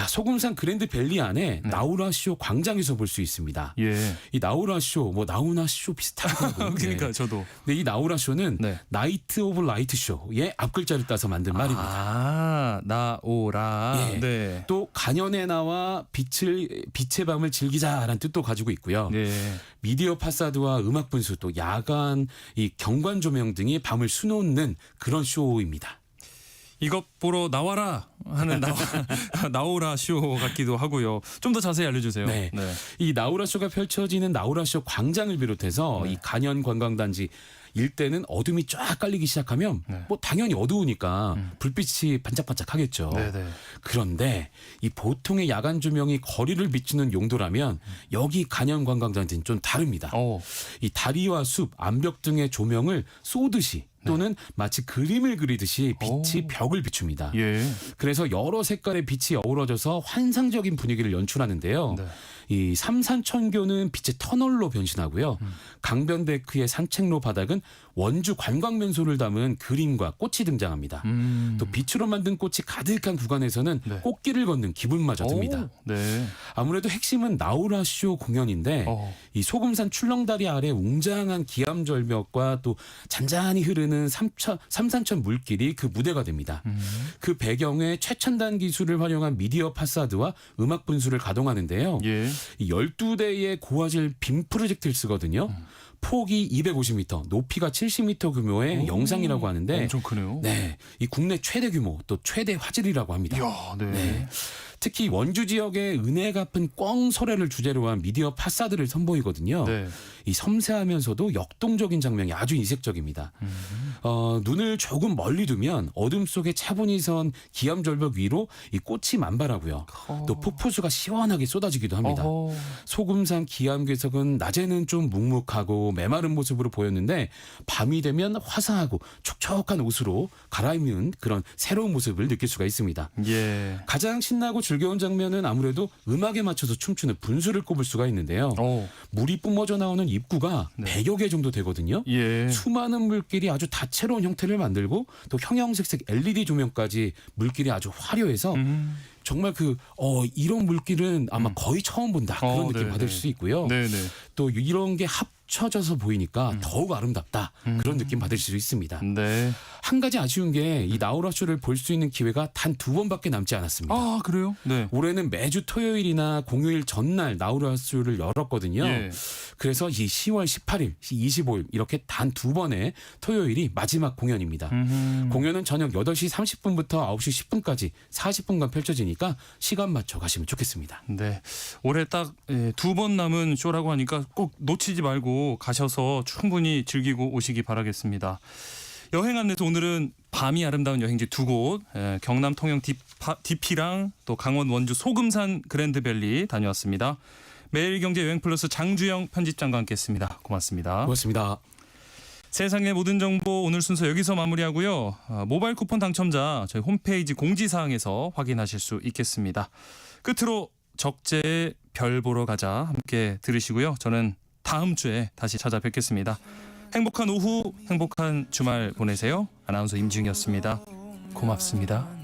소금산 그랜드밸리 안에 나우라쇼 광장에서 볼 수 있습니다. 예. 이 나우라쇼, 뭐 나우나쇼 비슷하고 그러니까 저도. 근데 이 나우라쇼는 나이트 오브 라이트 쇼의 앞글자를 따서 만든 말입니다. 아, 나오라. 예. 네. 또 간연에 나와 빛의 밤을 즐기자라는 뜻도 가지고 있고요. 네. 미디어 파사드와 음악 분수 또 야간 이 경관 조명 등이 밤을 수놓는 그런 쇼입니다. 이것 보러 나와라 하는 나오라 쇼 같기도 하고요. 좀 더 자세히 알려주세요. 네. 이 나우라 쇼가 펼쳐지는 나우라 쇼 광장을 비롯해서 이 간현 관광단지 일대는 어둠이 쫙 깔리기 시작하면 뭐 당연히 어두우니까 불빛이 반짝반짝하겠죠. 그런데 이 보통의 야간 조명이 거리를 비추는 용도라면 여기 간현 관광단지는 좀 다릅니다. 이 다리와 숲, 암벽 등의 조명을 쏘듯이 또는 마치 그림을 그리듯이 빛이 벽을 비춥니다. 그래서 여러 색깔의 빛이 어우러져서 환상적인 분위기를 연출하는데요. 이 삼산천교는 빛의 터널로 변신하고요. 강변데크의 산책로 바닥은 원주 관광명소를 담은 그림과 꽃이 등장합니다. 또 빛으로 만든 꽃이 가득한 구간에서는 꽃길을 걷는 기분마저 듭니다. 아무래도 핵심은 나우라쇼 공연인데 이 소금산 출렁다리 아래 웅장한 기암절벽과 또 잔잔히 흐르는 삼산천 물길이 그 무대가 됩니다. 그 배경에 최첨단 기술을 활용한 미디어 파사드와 음악 분수를 가동하는데요. 이 12대의 고화질 빔 프로젝트를 쓰거든요. 폭이 250m, 높이가 70m 규모의 영상이라고 하는데 엄청 크네요. 네, 이 국내 최대 규모 또 최대 화질이라고 합니다. 네. 특히 원주 지역의 은혜 갚은 꽝 설해를 주제로 한 미디어 파사드를 선보이거든요. 이 섬세하면서도 역동적인 장면이 아주 이색적입니다. 눈을 조금 멀리 두면 어둠 속에 차분히 선 기암절벽 위로 이 꽃이 만발하고요. 또 폭포수가 시원하게 쏟아지기도 합니다. 소금산 기암괴석은 낮에는 좀 묵묵하고 메마른 모습으로 보였는데 밤이 되면 화사하고 촉촉한 옷으로 갈아입는 그런 새로운 모습을 느낄 수가 있습니다. 가장 신나고 즐거운 장면은 아무래도 음악에 맞춰서 춤추는 분수를 꼽을 수가 있는데요. 물이 뿜어져 나오는 입구가 100여 개 정도 되거든요. 수많은 물길이 아주 다채로운 형태를 만들고 또 형형색색 LED 조명까지 물길이 아주 화려해서 정말 이런 물길은 아마 거의 처음 본다 그런 느낌 받을 수 있고요. 또 이런 게 합쳐져서 보이니까 더욱 아름답다 그런 느낌 받을 수 있습니다. 한 가지 아쉬운 게 이 나우라쇼를 볼 수 있는 기회가 단 2번밖에 남지 않았습니다. 아, 그래요? 올해는 매주 토요일이나 공휴일 전날 나우라쇼를 열었거든요. 그래서 이 10월 18일, 25일 이렇게 단 2번의 토요일이 마지막 공연입니다. 공연은 저녁 8시 30분부터 9시 10분까지 40분간 펼쳐지니까 시간 맞춰 가시면 좋겠습니다. 네. 올해 딱 2번 남은 쇼라고 하니까 꼭 놓치지 말고 가셔서 충분히 즐기고 오시기 바라겠습니다. 여행 안내소 오늘은 밤이 아름다운 여행지 2곳, 경남 통영 DP랑 또 강원 원주 소금산 그랜드밸리 다녀왔습니다. 매일경제 여행플러스 장주영 편집장과 함께했습니다. 고맙습니다. 고맙습니다. 세상의 모든 정보 오늘 순서 여기서 마무리하고요. 모바일 쿠폰 당첨자 저희 홈페이지 공지사항에서 확인하실 수 있겠습니다. 끝으로 적재의 별 보러 가자 함께 들으시고요. 저는 다음 주에 다시 찾아뵙겠습니다. 행복한 오후, 행복한 주말 보내세요. 아나운서 임지웅이었습니다. 고맙습니다.